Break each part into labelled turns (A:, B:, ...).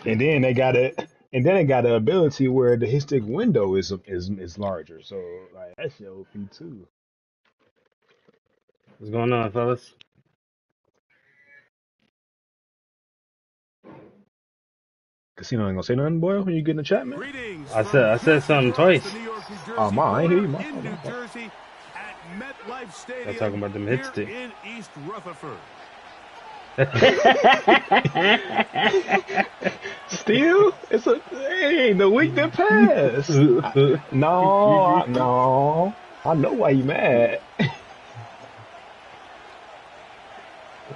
A: And then they got it, and then it got the ability where the hit stick window is larger. So like that shit OP too.
B: What's going on, fellas?
A: Casino ain't gonna say nothing, boy, when you get in the chat, man.
C: Greetings
B: I
C: from
B: said
C: just
B: something
C: across the
B: twice.
C: New York, New
A: Oh
C: Jersey
A: my, I ain't hear you,
C: border
A: my
C: in
A: fault, my
C: New
A: fault.
C: Jersey at MetLife
B: I'm talking
C: Stadium
B: about them hit
C: here
B: sticks.
C: in East Rutherford.
A: Still, it ain't the week that passed. No, no, I know why you mad.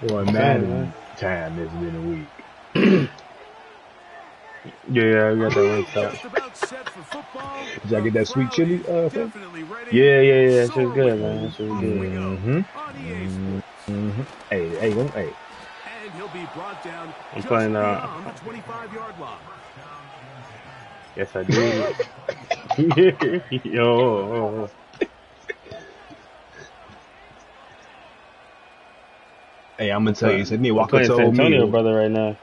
A: Boy,
B: Saying, man.
A: Madden time has been a week.
B: Yeah, we got that wing stop.
C: Just about set for football.
A: Did y'all
C: The
A: get that sweet
C: crowd
A: chili,
C: is
A: Phil?
C: definitely ready.
B: Yeah. That shit was
C: So are
B: good,
C: we.
B: man. That shit was
C: Off
B: good.
C: we go
A: Mm-hmm.
C: on EA Sports.
A: Mm-hmm. Hey,
C: And he'll be brought down
B: I'm
C: just
B: playing.
C: beyond the 25-yard line.
B: Yes, I did. Yo.
A: hey, I'm gonna tell you, Sydney
B: I'm
A: Walker
B: playing San
A: told
B: Antonio,
A: me
B: brother, right now.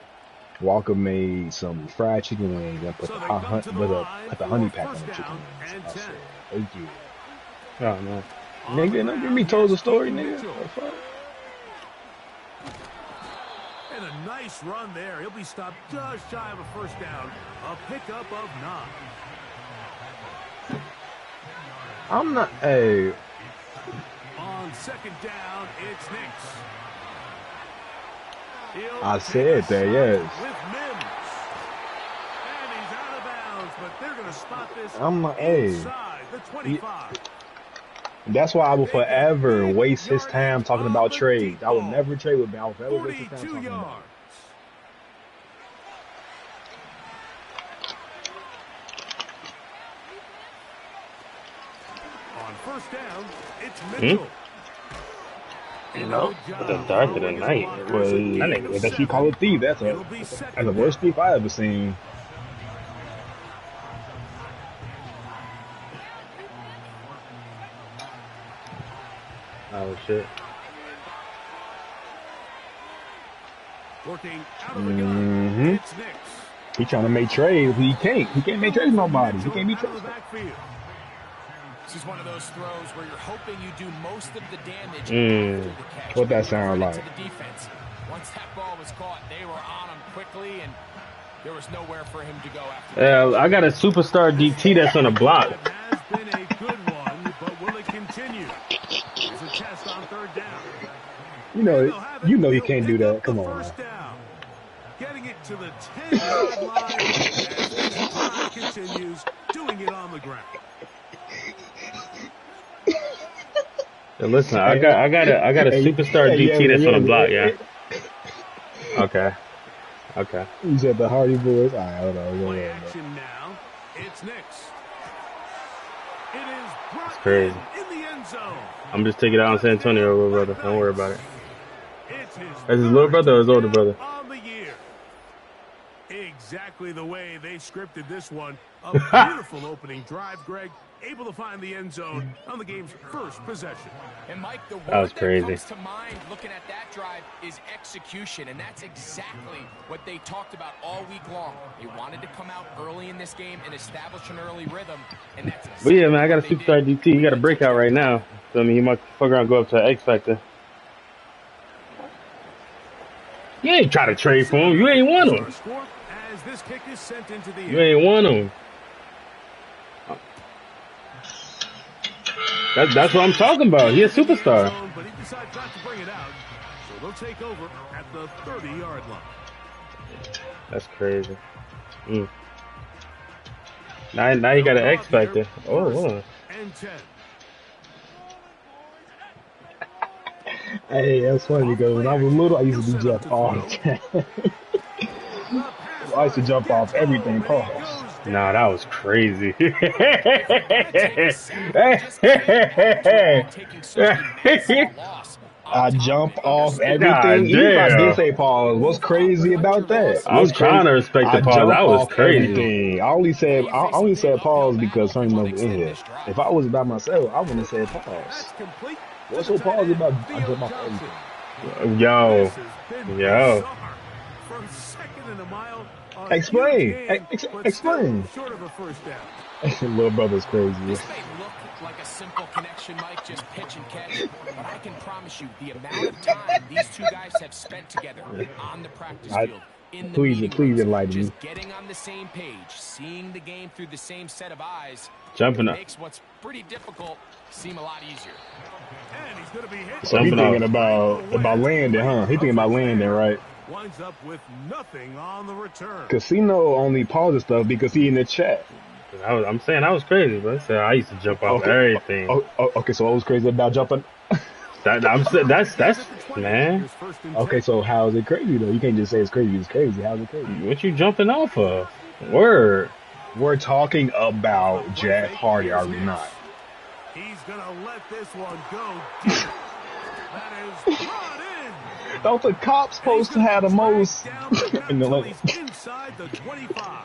A: Walker made some fried chicken wings and put
C: So
A: the
C: they come to the line
A: put the
C: for
A: honey pack on
C: first
A: the chicken
C: down
A: wings.
C: and
A: I
C: 10.
A: said, thank you.
B: Oh man.
C: On the
A: Nigga, don't give me
C: ground,
A: told the
C: here's
A: story,
C: Keaton
A: nigga.
C: Mitchell.
A: The fuck?
C: And a nice run there. He'll be stopped just shy of a first down. A pickup of 9.
A: I'm not. Hey,
C: On second down, it's Nix. He'll
A: I
C: take a
A: said that,
C: shot
A: yes.
C: with Mims. And he's out of bounds, but they're going to spot this
A: I'm not. Hey,
C: inside the 25.
A: that's why I will
C: They get
A: forever
C: big
A: waste his time
C: yardage
A: talking
C: on
A: about
C: the
A: trades.
C: deep
A: I would
C: ball.
A: never trade with him. I would forever waste his time
C: 42
A: talking about
C: yards.
A: it.
C: On first down, it's
B: Hmm?
C: Mitchell. And a
A: No.
C: good
B: At the
C: job
B: dark of the
C: following his
B: night.
C: blockers, a
A: Well,
C: gain of
A: that's you call
C: 7.
A: a thief. That's
C: It'll be
A: the
C: second
A: worst
C: down.
A: thief I ever seen.
B: Oh shit.
C: Working out of the gun,
A: Mm-hmm.
C: it's Nix.
A: He trying to make trades, but he can't. He can't make trades with nobody. He can't be
C: Out of the
A: trusted.
C: backfield.
D: This is one of those throws where you're hoping you do most of the damage after the catch.
A: What that
D: Give
A: sound
D: credit
A: like?
D: to the defense. Once that ball was caught, they were on him quickly, and there was nowhere for him to go after.
B: Yeah, I got a superstar DT that's on a block.
C: Has been a good one, but will it continue? Here's a test on third down.
A: You know you can't do that. Come on,
C: First
A: man.
C: down. Getting it to the 10-yard line as this drive continues, doing it on the ground.
B: Hey, listen, I got a superstar DT that's on a block, yeah. Okay.
A: You said the Hardy boys. All right, hold on.
C: Play action now. It's Nix. It is
B: That's crazy.
C: in the end zone.
B: I'm just taking it out on San Antonio, little brother. Don't worry about it.
C: It's his
B: That's his little brother or his older brother?
C: on the year. Exactly the way they scripted this one. A beautiful opening drive, Greg. Able to find the end zone on the game's first possession.
D: And Mike, the word
B: was crazy.
D: comes to mind looking at that drive is execution, and that's exactly what they talked about all week long. They wanted to come out early in this game and establish an early rhythm, and that's exactly
B: But yeah, man, I got a
D: what they
B: superstar
D: did.
B: DT. He got a breakout right now. So I mean, he might fuck around and go up to an X Factor. You ain't try to trade for him. You ain't want him.
C: As this kick is sent into the
B: You ain't want him. That's what I'm talking about. He a superstar.
C: But he decides not to bring it out, so they'll take over at the 30-yard line.
B: That's crazy. Now you got an X Factor. Oh.
C: And 10.
A: Hey, that's funny because when I was little, I used to do jump all the time. I used to jump off everything. Pause.
B: Nah, that was crazy.
A: I jump off everything.
B: God
A: Even if I did
B: damn.
A: say pause, what's crazy about that?
B: I'm
A: What's
B: trying
A: crazy?
B: to respect the
A: I
B: pause.
A: jump
B: That was
A: off
B: crazy.
A: everything. I only said pause because Sonny was in here. If I was by myself, I wouldn't have said pause. What's so pause about? I jump off everything.
B: Yo.
C: From 2nd running a mile.
A: Explain. Explain.
C: Short of a first down.
A: Little brother's crazy.
D: This may look like a simple connection, Mike, just pitch and catch, but I can promise you the amount of time these two guys have spent together on the practice field, in the meeting rooms,
A: enlighten me.
D: just getting on the same page, seeing the game through the same set of eyes,
B: Jumping up.
D: makes what's pretty difficult seem a lot easier.
C: And he's going to be hit.
A: So he's
B: Jumping
A: thinking about landing, huh? He's thinking about landing, right?
C: Winds up with nothing on the return.
A: Casino only pauses stuff because he in the chat.
B: I'm saying I was crazy, but I used to jump off everything.
A: Okay, so I was crazy about jumping.
B: That's man.
A: Okay, so how is it crazy though? You can't just say it's crazy. It's crazy. How's it crazy?
B: What you jumping off of? Word.
A: We're talking about Jeff Hardy, are we not?
C: He's going to let this one go deep. That is brought in.
A: Don't the cops supposed to have the most in the lane?
C: Inside the 25.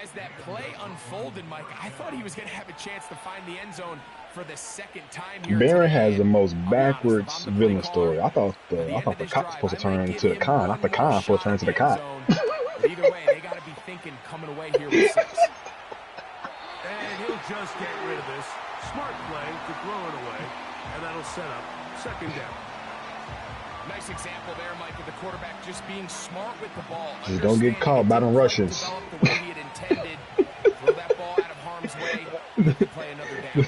D: As that play unfolded, Mike, I thought he was going to have a chance to find the end zone for the second time here.
A: Barron has the most backwards villain story. I thought the cops supposed to turn into the con. Not the con supposed to turn into the cop.
D: Either way, they got to be thinking coming away here with 6.
C: And he'll just get rid of this. Smart play to throw it away. And that'll set up second down.
D: Nice example there, Mike, of the quarterback just being smart with the ball.
A: Just don't get caught by them Russians.
D: The way he had intended. Throw that ball out of harm's way. Play another down.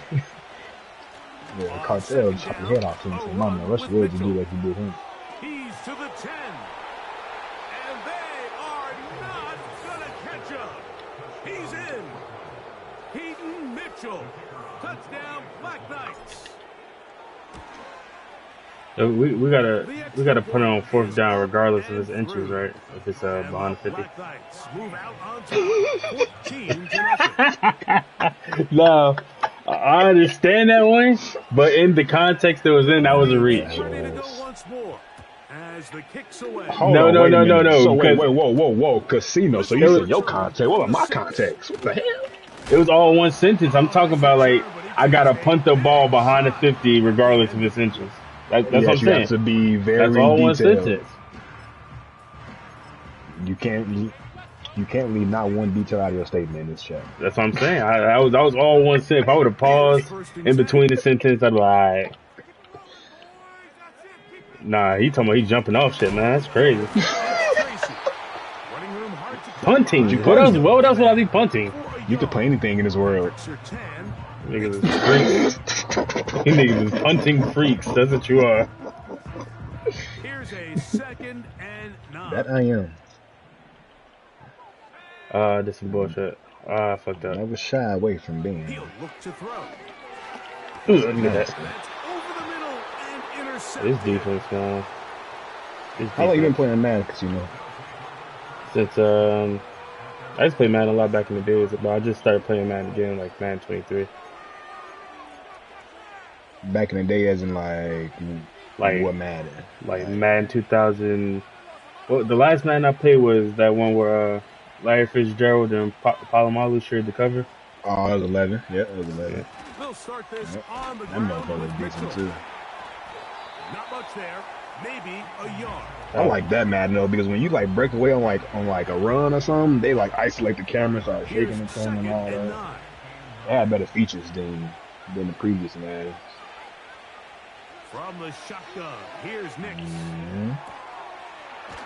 A: Yeah, the cartel chop your head off him. So, Mama, Russia would do like you did him.
C: He's to the 10. And they are not going to catch up. He's in. Keaton Mitchell. Touchdown, Black Knights.
B: We gotta put it on 4th down regardless of his inches, right? If it's behind 50.
C: Black Knights move out onto 14-0.
B: No, I understand that one, but in the context it was in, that was a reach.
C: Ready to go once more as the kicks away.
B: No.
A: So wait, whoa, casino. So you said your context. What about my context? What the hell?
B: It was all one sentence. I'm talking about like I gotta punt the ball behind the 50 regardless of its inches. That's what I'm saying.
A: You have to be very
B: That's all
A: detailed.
B: one sentence.
A: You can't leave not one detail out of your statement in this chat.
B: That's what I'm saying. That was all one sentence. If I would have paused in between the sentence, I'd be like, all right. Nah, he talking about he jumping off shit, man. That's crazy. Punting. What else would I be punting?
A: You could play anything in this world.
B: Niggas is freaks. You niggas is punting freaks. That's what you are.
C: Here's a 2nd and 9.
A: That I am.
B: This is bullshit. I fucked up.
A: Never shy away from being.
C: He'll look to throw.
B: Ooh, look at that.
C: That's over the middle and intercepted.
B: This defense, man.
A: How long you been playing Madden, casino?
B: Since I used to play Madden a lot back in the days, but I just started playing Madden again, like Madden 23.
A: Back in the day, as in like what Madden?
B: Like Madden 2000. Well, the last Madden I played was that one where Larry Fitzgerald and Palomalu shared the cover.
A: Oh, that was 11. Yeah, that was 11.
C: We'll start this on the
A: That
C: ground.
A: motherfucker was decent too.
C: Not much there. Maybe a yard.
A: I like that Madden though, because when you like break away on like a run or something, they like isolate the camera, start shaking and turning and all that. They had better features than the previous Madden.
C: From the shotgun, here's Nix.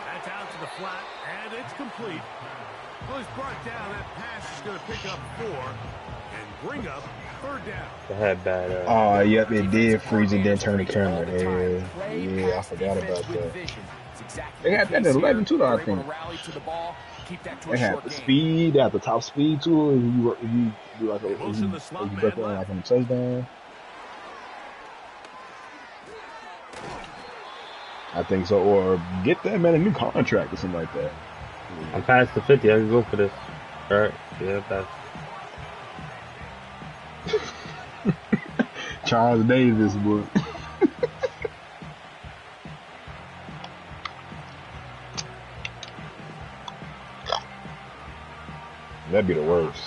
C: That's out to the flat, and it's complete. Well, he's brought down. That pass is going to pick up 4 and bring up 3rd down.
B: They had bad.
A: Oh, yep, it did freeze and then turn the camera. Yeah, I forgot about that. They had that at 11 too, though, I think. They had the speed, they had the top speed too. If you do like if you break it like on a touchdown. I think so, or get that man a new contract or something like that.
B: I'm past the 50. I can go for this. All right. Yeah, that's.
A: Charles Davis, boy. That'd be the worst.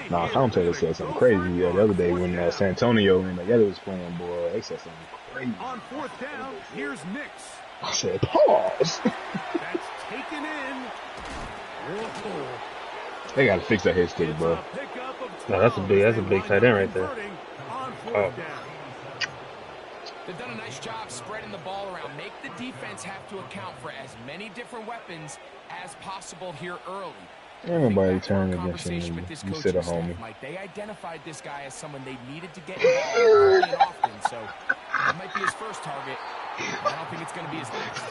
A: Nah, commentator said something crazy the other day when Santonio and the other was playing, boy. They said something crazy.
C: On 4th down, here's Nix.
A: I said, pause.
C: That's taken in. Whoa.
A: They gotta fix that head stick,
C: It's
A: bro.
C: a pickup of 12
B: No, that's a
C: as they
B: big
C: wind
B: tight
C: up
B: end right there.
C: converting on
B: Oh,
C: fourth down.
D: They've done a nice job spreading the ball around. Make the defense have to account for as many different weapons as possible here early.
A: Ain't
D: Think
A: nobody
D: back to our
A: turning against
D: conversation
A: him.
D: with this
A: You sit
D: coaching
A: at home.
D: staff, Mike. They identified this guy as someone they needed to get involved early and often, so that might be his first target. I don't think it's going to be his last.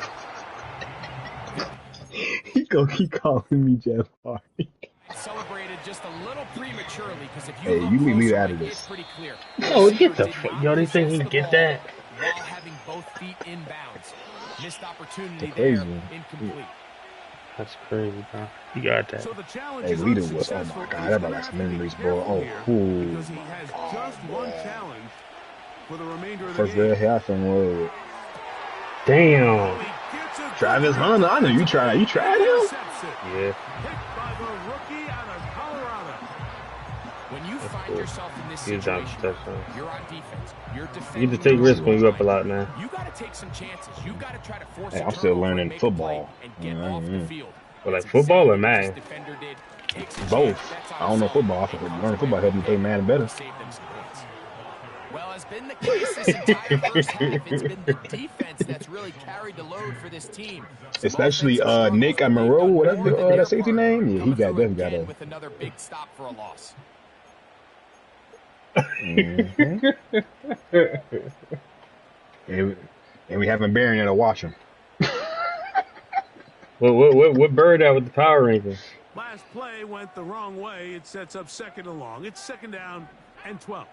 A: He go keep calling me Jeff Hardy.
D: Celebrated just a little prematurely because if you
A: Hey,
D: look
A: you leave me
D: closer,
A: out of
D: Mike, it's
A: this.
D: pretty clear.
B: no,
D: Receiver
B: get the
D: did
B: fuck.
D: not
B: Yo, they think
D: possess
B: he
D: the
B: get
D: ball
B: that?
D: while having both feet inbounds. Missed opportunity
A: That's
D: there,
A: crazy.
D: incomplete.
B: That's crazy, bro. You got that.
C: So the challenge
A: Hey,
C: is
A: leader was, oh
C: unsuccessful.
A: my God,
C: He's
A: that
C: gonna
A: brought
C: have
A: some
C: to be
A: memories,
C: careful
A: bro.
C: here
A: Oh, ooh.
C: because he has just one challenge for the remainder of the
A: First
C: game.
A: day I from road.
B: Damn.
C: Oh, he gets a good
A: Travis
C: read.
A: Hunter, I know you tried. You tried him?
C: Intercepts it.
B: Yeah.
C: Picked by the rookie out of Colorado.
D: When you
B: That's
D: find
B: cool.
D: yourself in this
B: He's down
D: situation,
B: for touchdown.
D: you're on defense. You're
B: You
D: defending.
B: get to take
D: your
B: risks
D: own
B: when you up a
D: line.
B: lot, man.
D: You got to take some chances. You got to try to force
A: Hey,
D: a
A: I'm still
D: turnover and
A: learning
D: make a play
A: football.
D: and get off the field.
B: But like
D: That's
B: football or
D: exactly what this
B: Madden?
D: defender did. Takes a chance,
A: Both.
D: bets on
A: I don't know
D: himself,
A: football. I
D: and
A: think
D: comes
A: learning
D: away
A: football
D: with a
A: helped me play
D: pick
A: Madden
D: to
A: better.
D: save them some points. Well, has been the case this entire first half. It's been the defense that's really carried the load for this team. Some
A: Especially
D: offensive struggles,
A: Nick
D: but they've
A: Monroe,
D: done
A: whatever
D: more than their
A: that safety
D: part,
A: name. Yeah, he
D: coming through
A: definitely got
D: again
A: a.
D: with another big stop for a loss.
A: Mm-hmm. and we haven't Barry there to watch him.
B: What bird out with the power ranking?
C: Last play went the wrong way. It sets up second and long. It's second down and 12.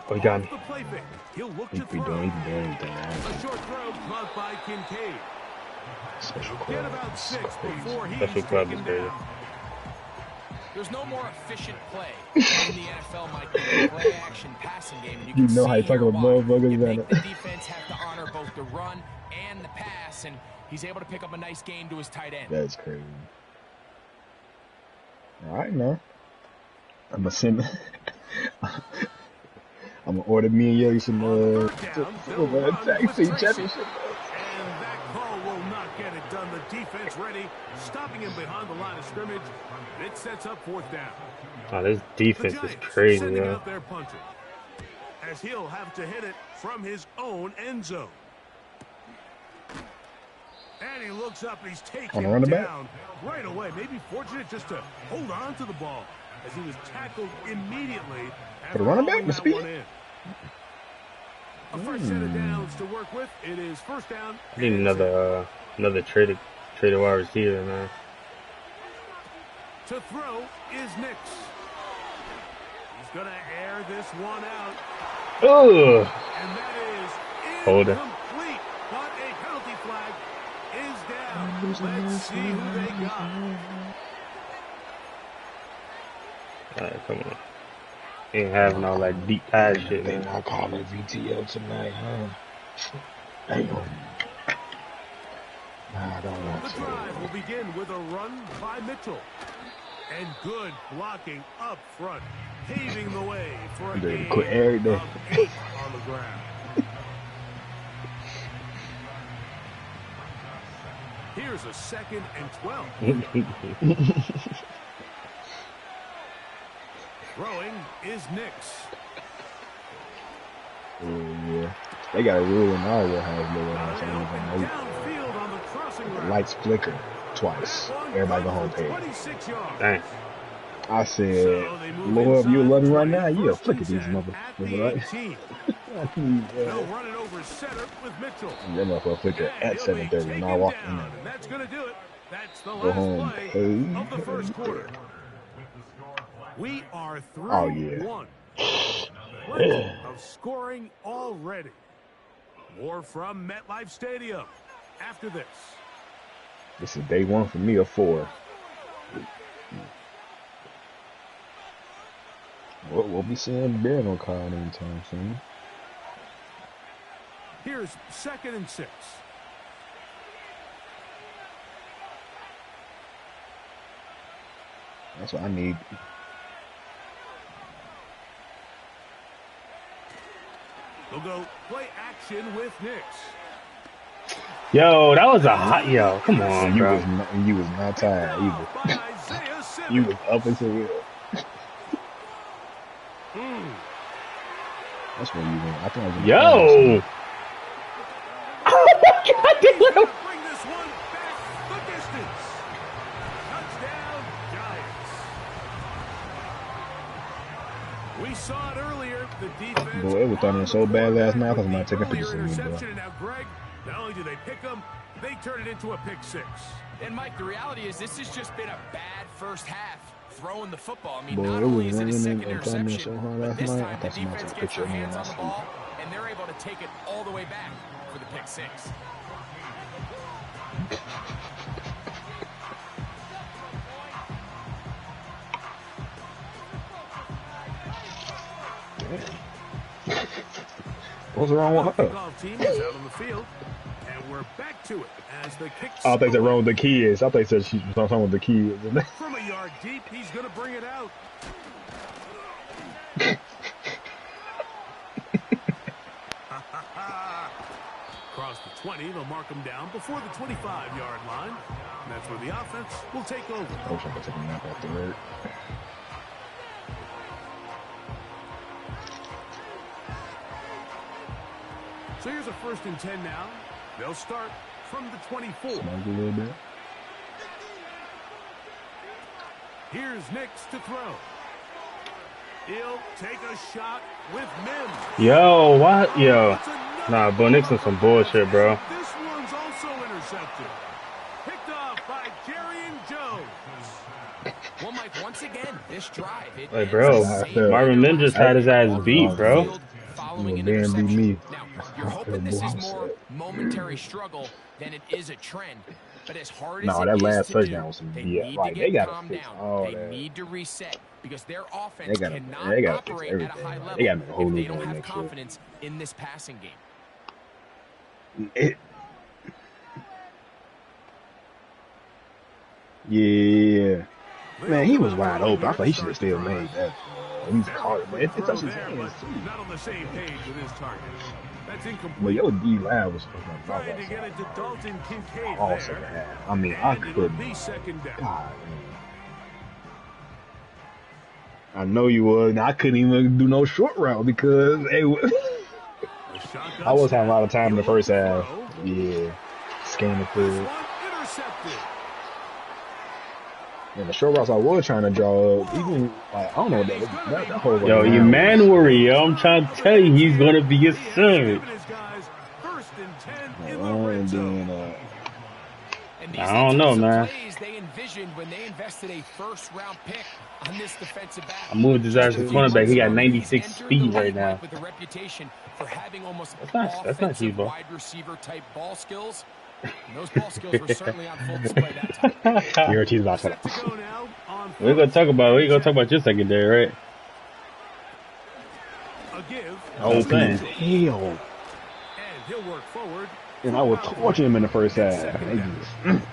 B: Oh, he got me.
C: Off the play fake. He'll look
A: He
C: to
A: can be
C: throw.
A: doing anything.
C: A short throw caught by Kincaid.
A: Special
C: Get
A: club.
C: about 6 before he's
B: Special club is
C: taken
B: crazy.
C: down.
D: There's no more efficient play in the NFL, Mike, than the play-action passing game. And
A: You
D: can
A: know how
D: see
A: you talk
D: here
A: about
D: why.
A: motherfuckers
D: You
A: that
D: make
A: it.
D: the defense have to honor both the run and the pass, and he's able to pick up a nice gain to his tight end.
A: That's crazy. All right, man. I'm gonna send. I'm gonna order me and Yogi some tag team championship.
C: And that call will not get it done. The defense ready, stopping him behind the line of scrimmage. It sets up fourth down.
B: Oh, this
C: The
B: defense is
C: Giants
B: crazy,
C: sending
B: yo.
C: out their punter, as he'll have to hit it from his own end zone. And he looks up, and he's taken
A: On a running back?
C: down right away. Maybe fortunate just to hold on to the ball as he was tackled immediately
A: For
C: after
A: the running back,
C: hauling
A: the
C: that
A: speed?
C: one in. A fresh set of downs to work with. It is first down.
B: I need
C: and 10.
B: another traded wide receiver, man.
C: To throw is Nix. He's going to air this one out.
B: Ugh.
C: And that is
B: Hold it.
C: incomplete. But a penalty flag is down. Let's see who they got.
B: Alright, come on. Ain't having all that deep pass shit,
A: They
B: man.
A: not calling VTO tonight, huh? Damn. Nah, I don't want
C: The
A: to.
C: drive will begin with a run by Mitchell. And good blocking up front, paving the way for a
A: They
C: gain
A: quit every day.
C: of 8 on the ground. Here's a second and 12. Throwing is Nix.
A: Oh, yeah. They got a rule in Iowa has
C: Downfield on the crossing
A: the
C: route.
A: lights flicker twice. Everybody go home paid.
C: 26 yards.
B: Dang.
A: I said,
C: So they move
A: Lord, if you
C: inside,
A: love me right
C: 20,
A: now, yeah,
C: first
A: flick
C: and
A: at these
C: 10 at
A: motherfuckers,
C: the
A: right?
C: 18. They'll run it over center with Mitchell.
A: That motherfucker flicker
C: And
A: at
C: he'll be
A: 7:30 when I
C: taken
A: walk in
C: down,
A: there.
C: and that's going to do it. That's the
A: Go
C: last
A: home
C: play
A: paid.
C: of the first quarter. We are through
A: Oh, yeah.
C: one. Plenty of scoring already. More from MetLife Stadium after this.
A: This is day one for me of 4. We'll be seeing Bear no call anytime soon.
C: Here's second and 6.
A: That's what I need.
C: They'll go play action with Nix.
B: Yo, that was a hot yo. Come on,
A: You
B: bro.
A: was not tired either. You was up as hell. That's where you went. I think I was in the
B: Yo. Oh my God,
C: Bring this one back the distance. Touchdown, Giants. We saw it earlier. The defense.
A: Boy, it was thundering so bad last night. I was not taking pictures of me, bro.
C: And now, Greg, not only do they pick them, they turn it into a pick six.
D: And Mike, the reality is this has just been a bad first half throwing the football. I mean,
A: Boy,
D: not
A: it
D: only
A: was
D: is it a
A: raining
D: second
A: and thundering
D: interception,
A: so hard
D: but
A: last
D: this
A: night. I
D: time the
A: thought somebody
D: defense
A: took a
D: gets
A: picture
D: their
A: of me
D: hands
A: when I
D: on the
A: sleep.
D: ball, and they're able to take it all the way back for the pick six.
A: What's wrong with her?
C: Kickoff team is out on the field, and we're back to it as the kick.
A: I think they're wrong with the kids. I think that she was talking with the kids.
C: From a yard deep, he's going to bring it out. Across the 20, they'll mark him down before the 25-yard line. And that's where the offense will take over.
A: I wish I could take a nap after work.
C: So here's a 1st and 10 now. They'll start from the 24.
A: Smoke a little bit.
C: Here's Nix to throw. He'll take a shot with Mims.
B: Yo, what? Yo. Nah, Bo Nixon's some bullshit, bro.
C: This one's also intercepted. Picked off by Jerry Jones.
D: Well, Mike, once again, this drive.
B: Like, bro, Marvin Mims just had his ass beat, bro.
D: Following an
A: Well, Dan beat
D: interception.
A: me.
D: Now, you're hoping this is more momentary struggle than it is a trend. But as hard as
A: No,
D: it
A: that
D: is
A: last
D: to
A: touchdown
D: do,
A: was some
D: they
A: BS.
D: need
A: Like,
D: to
A: they
D: get
A: gotta
D: calmed
A: fix
D: down.
A: all
D: They
A: that.
D: need to reset because their offense
A: They
D: cannot
A: gotta fix
D: operate at a
A: everything,
D: high
A: man.
D: level
A: They gotta make a whole
D: if
A: new
D: they don't
A: game
D: have
A: next year.
D: confidence in this passing game.
A: Yeah. Man, he was wide open. I thought he should have still made that. He's hard, man. It's touches his hands, too.
C: Not on the same page with his target. That's
A: But
C: incomplete.
A: your D line was fucking up.
C: Trying to get it to Dalton Kincaid
A: All
C: there.
A: second half. I mean, I
C: And it'll
A: couldn't.
C: be 2nd down.
A: God, man. I know you was. And I couldn't even do no short route because
C: The shotgun
A: I was having a lot of
C: snap.
A: time in the
C: He'll
A: first half.
C: throw.
A: Yeah. Scanning
C: This
A: through.
C: one intercepted.
A: And the short routes I was trying to draw up, even, like, I don't know, that whole
B: Yo, Emmanuel, yo, I'm trying to tell you, he's going to be a stud.
C: Giving his guys 1st and 10 in the
A: And
C: red zone.
A: then,
D: And these
B: I don't know,
D: types of
B: man.
D: plays they envisioned when they invested a first-round pick on this defensive back.
B: I moved his ass to cornerback. He got 96
D: Entered the
B: speed
D: league,
B: right now.
D: Mike, with a reputation for having almost
B: That's not
D: offensive
B: cheap, bro.
D: wide receiver type ball skills. And those ball skills were certainly on full display that time.
A: guaranteed about
C: Set
A: that.
C: to go now on
B: We're gonna talk about your secondary, right?
C: a give,
B: Whole thing.
A: Hell.
C: and he'll work forward.
A: And I would torture him in the first half. They just,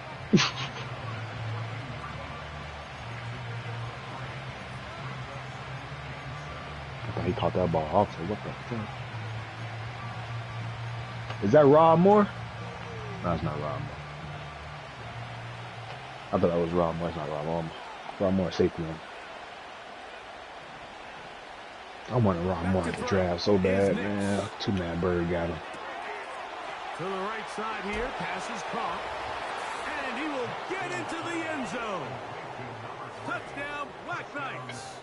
A: I thought he caught that ball off. So what the fuck? Is that Rob Moore? No, it's not Rob Moore. I thought that was Rob Moore. It's not Rob Moore. Rob Moore safety one. I wanted Rob Moore to draft so bad, man. Two-man bird got him.
C: To the right side here, pass is caught. And he will get into the end zone. Touchdown, Black Knights.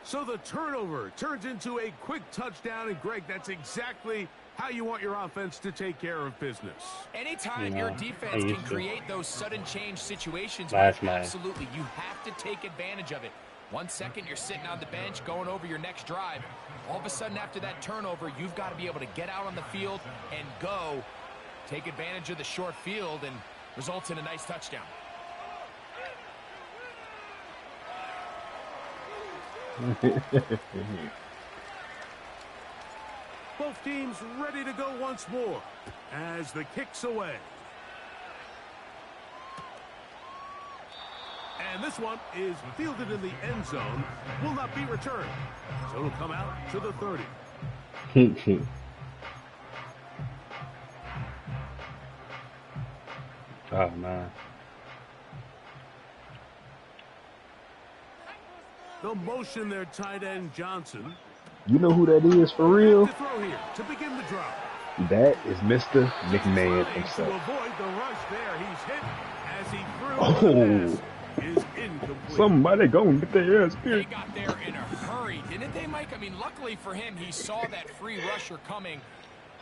C: So the turnover turns into a quick touchdown, and Greg, that's exactly how you want your offense to take care of business.
D: Anytime your defense can create those sudden change situations,
B: Last
D: Mike,
B: man.
D: absolutely, you have to take advantage of it. 1 second, you're sitting on the bench going over your next drive. All of a sudden, after that turnover, you've got to be able to get out on the field and go. Take advantage of the short field and results in a nice touchdown.
C: Both teams ready to go once more as the kick's away. And this one is fielded in the end zone, will not be returned. So it'll come out to the 30.
B: Oh man.
C: The motion there, tight end Johnson.
A: You know who that is for real?
C: To throw here to begin the drop.
A: That is Mr. McMahon
C: To
A: himself.
C: avoid the rush there, he's hit as he threw
A: Oh,
C: the pass is incomplete.
A: somebody gonna get their ass
D: They
A: kicked.
D: got there in a hurry, didn't they, Mike? I mean, luckily for him, he saw that free rusher coming,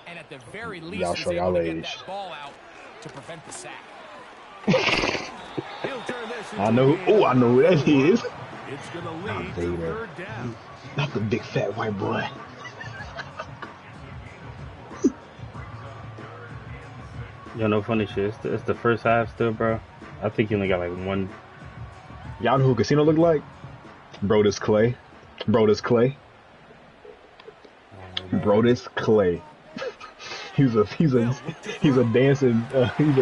D: and at the very least,
A: Y'all
D: was
A: show
D: able
A: y'all
D: to get
A: age.
D: that ball out to prevent the sack.
C: He'll turn this
A: I know. Oh, I know who that is.
C: It's going to lead to
A: Vader.
C: third down.
A: Not the big fat white boy.
B: Yo, no funny shit. It's the first half still, bro. I think he only got like one.
A: Y'all know who Casino look like? Brodus Clay. Brodus Clay. Brodus Clay. he's a dancing fat dude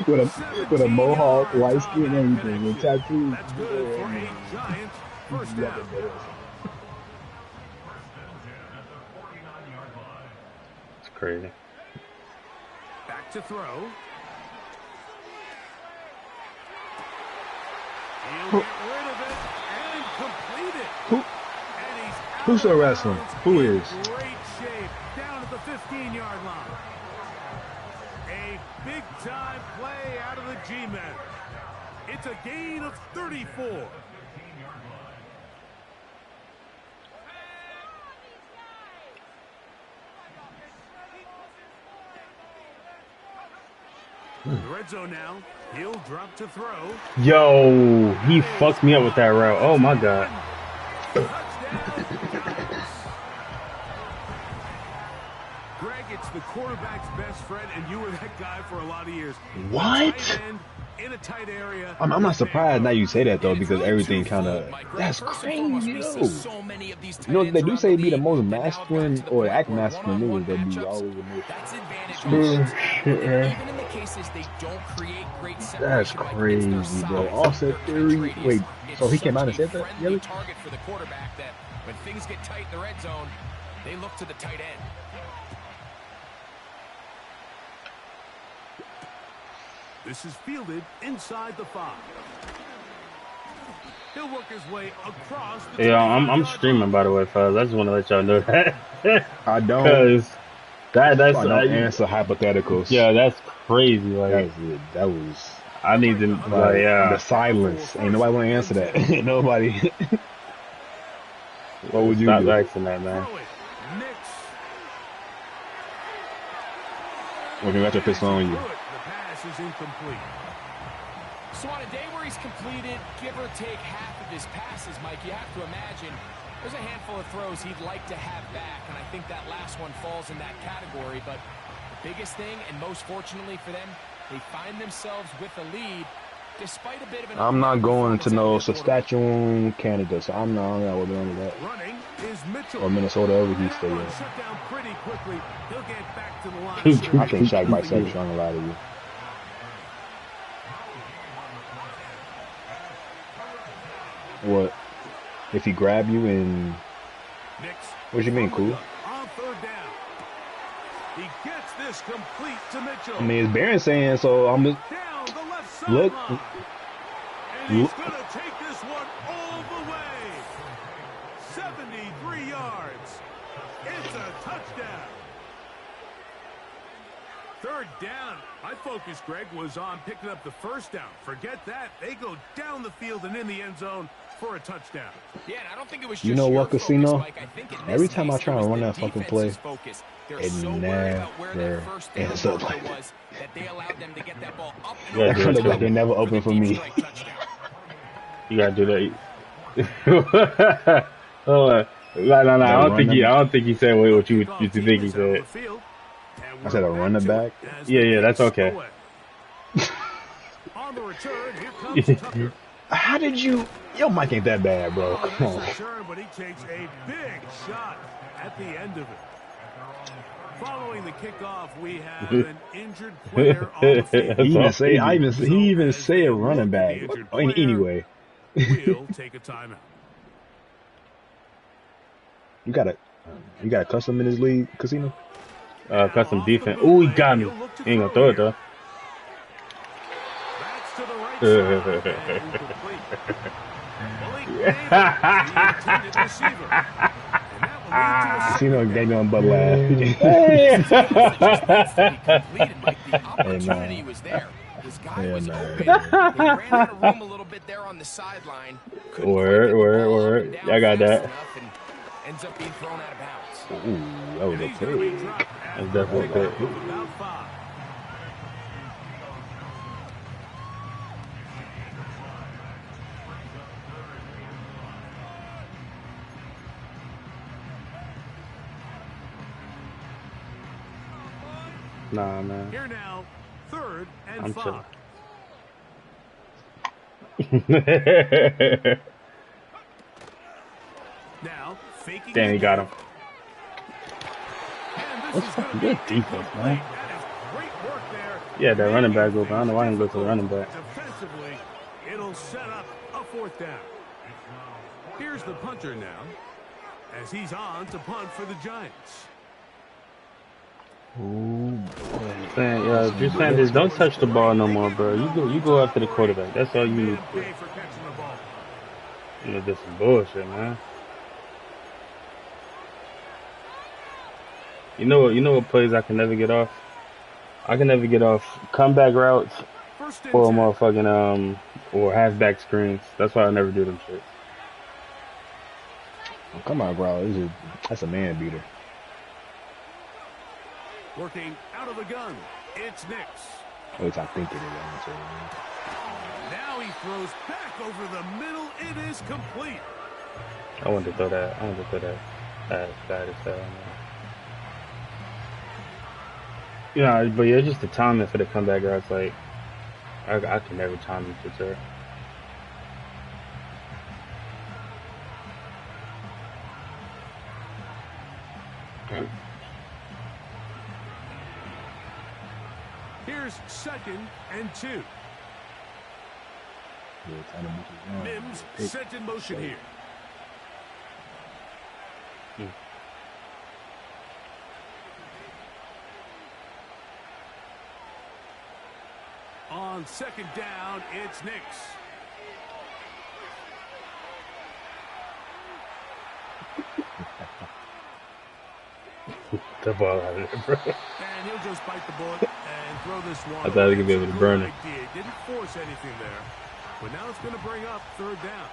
A: with a mohawk, white skin, and everything, with tattoos.
C: That's good for a giant first down.
B: It's crazy.
C: Back to throw. He'll get rid of it and complete it. And he's out
A: Who's still
C: of
A: wrestling?
C: bounds
A: Who
C: in
A: is?
C: Great shape down at the 15-yard line. A big-time play out of the G-men. It's a gain of 34. The red zone now. He'll drop to throw.
B: Yo, he fucked me up with that route. Oh my god.
C: Greg, it's the quarterback's best friend, and you were that guy for a lot of years.
A: What?
C: Tight end in a tight area.
A: I'm not surprised now you say that though, because everything kind of that's
D: First and foremost,
A: crazy,
D: we
A: yo.
D: see so many of these tight
A: You know
D: ends
A: they do
D: around
A: say
D: the
A: be the
D: league
A: most
D: that now have gotten
A: masculine
D: to the
A: or
D: point
A: act
D: where
A: masculine
D: one-on-one
A: niggas that be
D: matchups,
A: always in there.
D: that's advantage
A: Bullshit,
D: offense.
A: yeah.
D: Even in the cases they don't create great
A: That's
D: separation, Mike, it's their
A: crazy, bro.
D: size,
A: Offset
D: their
A: theory.
D: catch radius.
A: Wait,
D: It's
A: so he came out and
D: such
A: said
D: a
A: that?
D: friendly
A: Really?
D: target for the quarterback that when things get tight in the red zone, they look to the tight end.
C: This is fielded inside the 5. He'll work his way across the
B: Yeah, I'm
C: 25-yard
B: streaming
C: line.
B: by the way, fellas. I just want to let y'all know that.
A: I don't.
B: Cause that's
A: I don't answer hypotheticals.
B: yeah, that's crazy. Like
A: That's it. That was
B: I need to like
A: the silence. Ain't nobody want to answer that. Ain't nobody. What would you
B: stop
A: do?
B: asking that, man.
C: Throw it. Nix.
A: When you got your pistol on you.
C: The pass is incomplete.
D: So on a day where he's completed, give or take half of his passes, Mike, you have to imagine there's a handful of throws he'd like to have back, and I think that last one falls in that category. But the biggest thing, and most fortunately for them, they find themselves with a lead despite a bit of an...
A: I'm not going to no Saskatchewan, Canada, so I'm not going to that.
C: Running is Mitchell.
A: Or Minnesota, over he stay in.
C: Shut down pretty quickly. He'll get back to the line.
A: I think Shaq might say trying to lie to you. What? If he grab you and... What you mean, cool?
C: On third down. He gets this complete to Mitchell.
A: I mean, it's Barron saying, so I'm just...
C: Down the left
A: Look.
C: sideline. And he's going to take this one all the way. 73 yards. It's a touchdown. Third down. My focus, Greg, was on picking up the first down. Forget that. They go down the field and in the end zone for a touchdown.
D: Yeah, and I don't think it was just
A: You know what,
D: focus,
A: Casino?
D: Mike. I think in
A: Every
D: this
A: time I
D: case,
A: try
D: it
A: to
D: was
A: run
D: the
A: that fucking play,
D: defense's focus. They're
A: it
D: so worried about where
A: never
D: that first down
A: ends up
D: marker
A: like
D: was that they allowed them to get that ball up and
B: Yeah,
D: over
B: dude,
D: the
B: look like
D: top
A: they never
D: for
A: open
D: the
A: for
D: deep
A: me.
D: strike touchdown.
B: You gotta do that. No. I don't think he said what you think he said.
A: I said a running back?
B: Yeah, that's okay.
C: On the return, here comes Tucker.
A: How did you... Your mic ain't that bad, bro. Come on.
C: Nice return, but he takes a big shot at the end of it. Following the kickoff, we have an injured player on the field.
A: He even said running back. Anyway.
C: We'll take a timeout.
A: You got a custom in this league, Casino?
B: Custom defense. Ooh, he got me. He ain't gonna throw it though.
C: That's to the right side and incomplete. Well, he nailed the intended receiver. And that will lead to a
A: You see,
C: second
A: no,
C: down.
A: they doing but laugh.
D: This is a pass that just needs to be completed, Mike. The opportunity
A: no.
D: was there. This guy
A: Yeah,
D: was
A: no.
D: open. They ran out of room a little bit there on the sideline. Couldn't quite get the ball up and down
B: I got
D: fast
B: that.
D: enough, and ends up being thrown out of bounds.
A: Ooh, that was
C: And
A: a
C: he's going to be
A: pig.
C: dropped
B: That's
C: after a
B: definitely
C: pickup
B: good.
C: of about 5.
B: Nah, man.
C: Here now, 3rd and
B: I'm
C: 5.
B: chilling.
C: Now, faking
B: Damn,
C: the
B: he got him.
C: And this
A: That's
C: is going to
A: fucking
C: be
A: good defense,
C: incomplete.
A: man.
C: That is great work there.
B: Yeah, that running back
C: Making
B: open. I don't know why I didn't go to the
C: things
B: running back.
C: Defensively, it'll set up a 4th down. Here's the punter now, as he's on to punt for the Giants.
A: Ooh,
B: Saying, Drew Sanders, don't touch the ball no more, bro. You go after the quarterback. That's all you need to do.
C: Pay for catching the ball.
B: You know, this some bullshit, man. You know what plays I can never get off? I can never get off comeback routes
C: First and
B: or
C: 10.
B: motherfucking or halfback screens. That's why I never do them shit.
A: oh, come on, bro. That's a man beater.
C: Working out of the gun. It's Nix.
A: At least I think it is. I'm gonna say, man.
C: Now he throws back over the middle. It is complete.
B: I wanted to throw that. As bad as that. Yeah, but yeah, just the timing for the comeback routes. Like, I can never time them for sure.
C: Here's 2nd and 2.
A: Yeah, time to move it around.
C: Mims
A: Pick.
C: set in motion here. On 2nd down, it's Nix.
B: The ball out of there, bro.
C: And he'll just bite the bullet and throw this one.
B: I thought he
C: away.
B: could be able
C: It's
B: to
C: a
B: burn
C: good
B: it.
C: idea. Didn't force anything there. But now it's going to bring up 3rd down.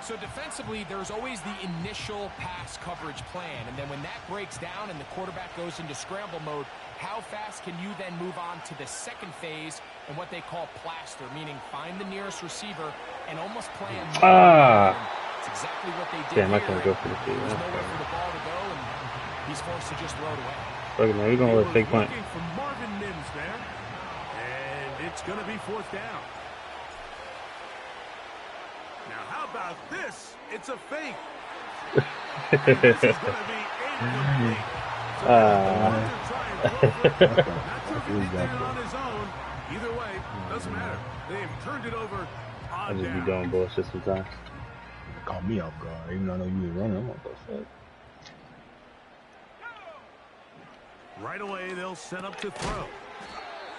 D: So defensively, there's always the initial pass coverage plan, and then when that breaks down and the quarterback goes into scramble mode, how fast can you then move on to the second phase and what they call plaster, meaning find the nearest receiver and almost play a It's exactly what they did.
B: Damn, I
D: here,
B: can't go for the field.
D: There's nowhere for the ball to go, and he's forced to just throw it away.
B: Fuck it, man. We're gonna let fake punt.
C: Looking for Marvin Mims there. And it's going to be 4th down. Now, how about this? It's a fake. And this is going to be incomplete. So the try and go for it. Not sure if he did it on his own. Either way, doesn't matter. They've turned it over
B: I
C: on
B: just be
C: down.
B: doing bullshit sometimes.
A: Caught me off guard. Even though I know you was running, I'm like, what the fuck?
C: Right away, they'll set up to throw.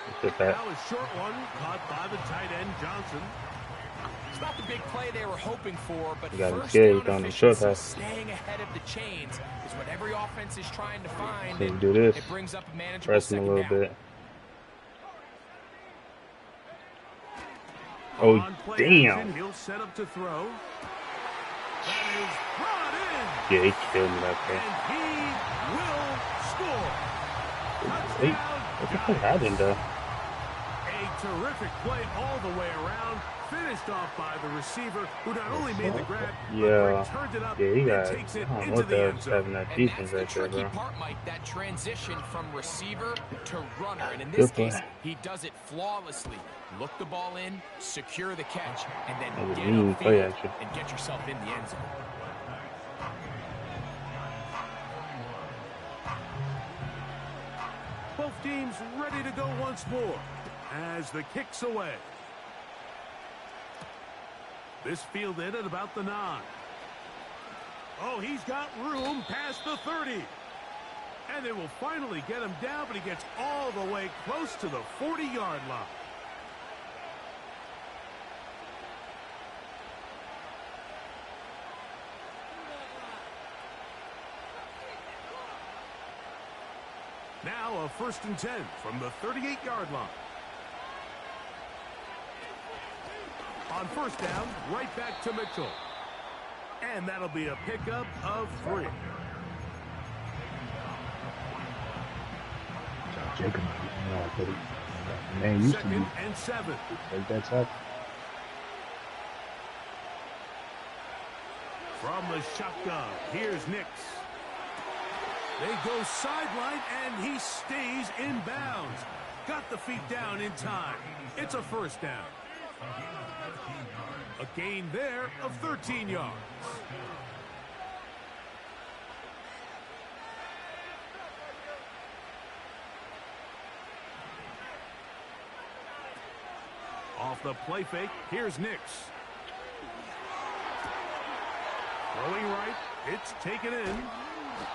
B: It's just that.
C: Now a short one caught by the tight end, Johnson.
D: It's not the big play they were hoping for, but
B: You got him
D: first
B: scared,
D: down
B: throwing the short
D: efficiency,
B: pass.
D: staying ahead of the chains is what every offense is trying to find.
B: So you
D: and
B: do this.
D: It brings up a manageable
B: Press him a
D: second
B: little
D: down.
B: bit. Oh,
C: On play
B: damn.
C: action, he'll set up to throw. That is brought in.
B: Yeah, he killed me that
C: And
B: play.
C: he will score.
B: Hey,
C: Touchdown,
B: what the fuck happened, though?
C: A terrific play all the way around. Finished off by the receiver, who not only made the grab,
B: Yeah.
C: but returned it up
B: Yeah, he
C: and
B: got,
C: takes it
B: I don't know
C: into
B: what
C: the
B: the
C: end
B: hell's
C: zone.
B: having that
D: And
B: defense
D: that's the
B: right there,
D: tricky
B: bro.
D: part, Mike, that transition from receiver to runner. And in
B: Good
D: this
B: play.
D: case, he does it flawlessly. Look the ball in, secure the catch, and then
B: That was
D: get
B: mean play
D: upfield
B: action.
D: and get yourself in the end zone.
C: Both teams ready to go once more as the kick's away. This fielded at about the 9. Oh, he's got room past the 30. And they will finally get him down, but he gets all the way close to the 40-yard line. Now a 1st and 10 from the 38-yard line. On 1st down, right back to Mitchell. And that'll be a pickup of 3.
A: Jacob, man, used to be.
C: 2nd and 7.
A: Take that tackle.
C: From the shotgun, here's Nix. They go sideline, and he stays in bounds. Got the feet down in time. It's a 1st down. A gain there of 13 yards. Off the play fake, here's Nix. Throwing right, it's taken in.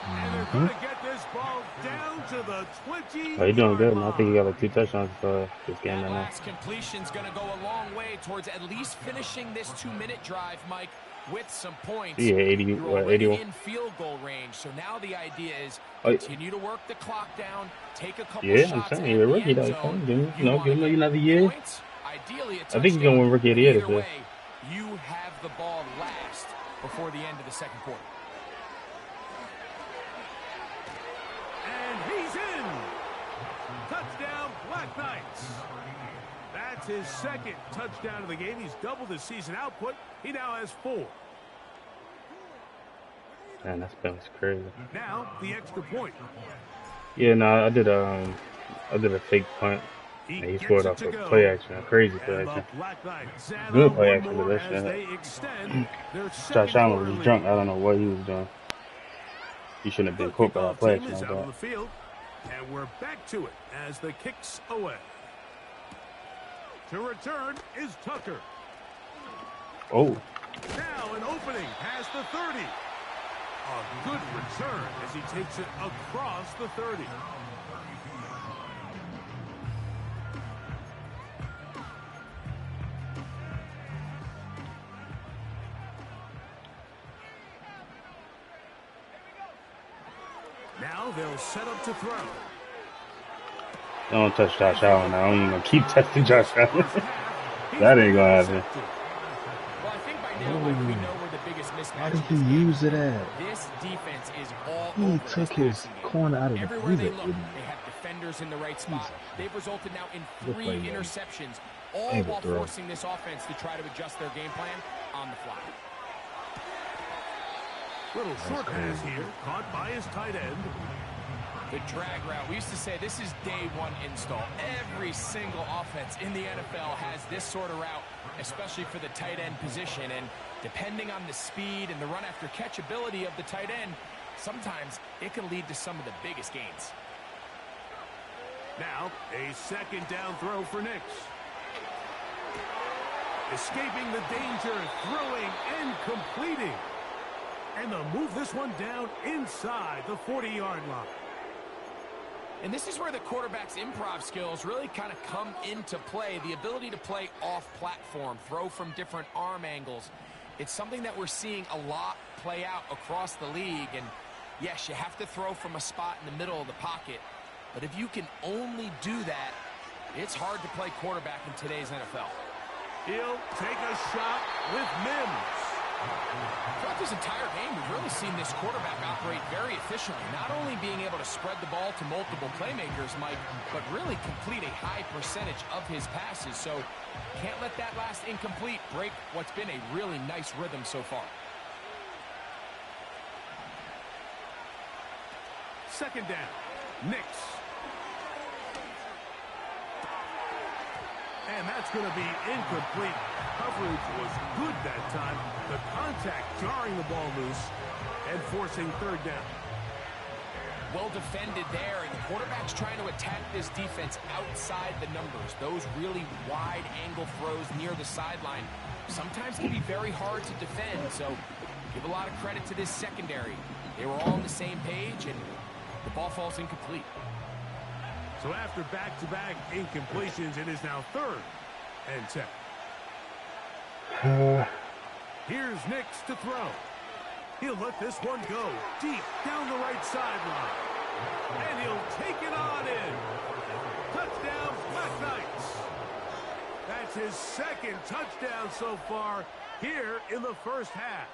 C: And they're going to get this ball down to the 20.
B: Oh, you're doing good, man. I think you got like 2 touchdowns for this game right now.
D: Last completion's going to go a long way towards at least finishing this 2-minute drive, Mike, with some points.
B: Yeah, 80,
D: You're already
B: 81.
D: in field goal range, so now the idea is continue to work the clock down, take a couple
B: Yeah,
D: shots.
B: I'm saying, you're a rookie, though. Give him another year.
D: Points, ideally,
B: I think he's going to win Rookie of the Year this
D: either
B: year.
D: way, you have the ball last before the end of the 2nd quarter.
C: He's in. Touchdown, Black Knights. That's his 2nd touchdown of the game. He's doubled his season output. He now has 4.
B: Man, that's crazy.
C: Now the extra point.
B: Yeah, no, I did a fake punt. And he scored off a play action, a crazy play action. Good play action, but that shit. Josh Allen was drunk. I don't know what he was doing. He shouldn't have been caught by that play action like that.
C: And we're back to it as the kicks away. To return is Tucker.
B: Oh.
C: Now an opening past the 30. A good return as he takes it across the 30. Now they'll set up to throw.
B: Don't touch Josh Allen. I don't even gonna keep testing Josh Allen. That ain't gonna happen.
D: Well, I think by now, Mike, we know where the biggest mismatch
A: How did he
D: is.
A: use it at?
D: This defense is all
A: He
D: over
A: took
D: this
A: his
D: passing game.
A: corner out of the
D: Everywhere they
A: breather.
D: look, they have defenders in the right spot.
A: Jesus.
D: They've resulted now in
A: Good
D: 3
A: play, man.
D: interceptions, all
A: Ain't
D: while
A: good throw.
D: forcing this offense to try to adjust their game plan on the fly.
C: Little short pass here, caught by his tight end.
D: The drag route. We used to say this is day 1 install. Every single offense in the NFL has this sort of route, especially for the tight end position. And depending on the speed and the run after catch ability of the tight end, sometimes it can lead to some of the biggest gains.
C: Now a 2nd down throw for Nix. Escaping the danger, throwing and completing. And they'll move this one down inside the 40-yard line.
D: And this is where the quarterback's improv skills really kind of come into play. The ability to play off-platform, throw from different arm angles. It's something that we're seeing a lot play out across the league. And yes, you have to throw from a spot in the middle of the pocket. But if you can only do that, it's hard to play quarterback in today's NFL.
C: He'll take a shot with Mims.
D: Throughout this entire game, we've really seen this quarterback operate very efficiently, not only being able to spread the ball to multiple playmakers, Mike, but really complete a high percentage of his passes. So can't let that last incomplete break what's been a really nice rhythm so far.
C: 2nd down, Nix. And that's going to be incomplete. Coverage was good that time. The contact jarring the ball loose and forcing 3rd down.
D: Well defended there, and the quarterback's trying to attack this defense outside the numbers. Those really wide angle throws near the sideline sometimes can be very hard to defend, so give a lot of credit to this secondary. They were all on the same page, and The ball falls incomplete.
C: So after back-to-back incompletions, it is now 3rd and 10. Here's Nix to throw. He'll let this one go deep down the right sideline. And he'll take it on in. Touchdown, Black Knights. That's his 2nd touchdown so far here in the first half.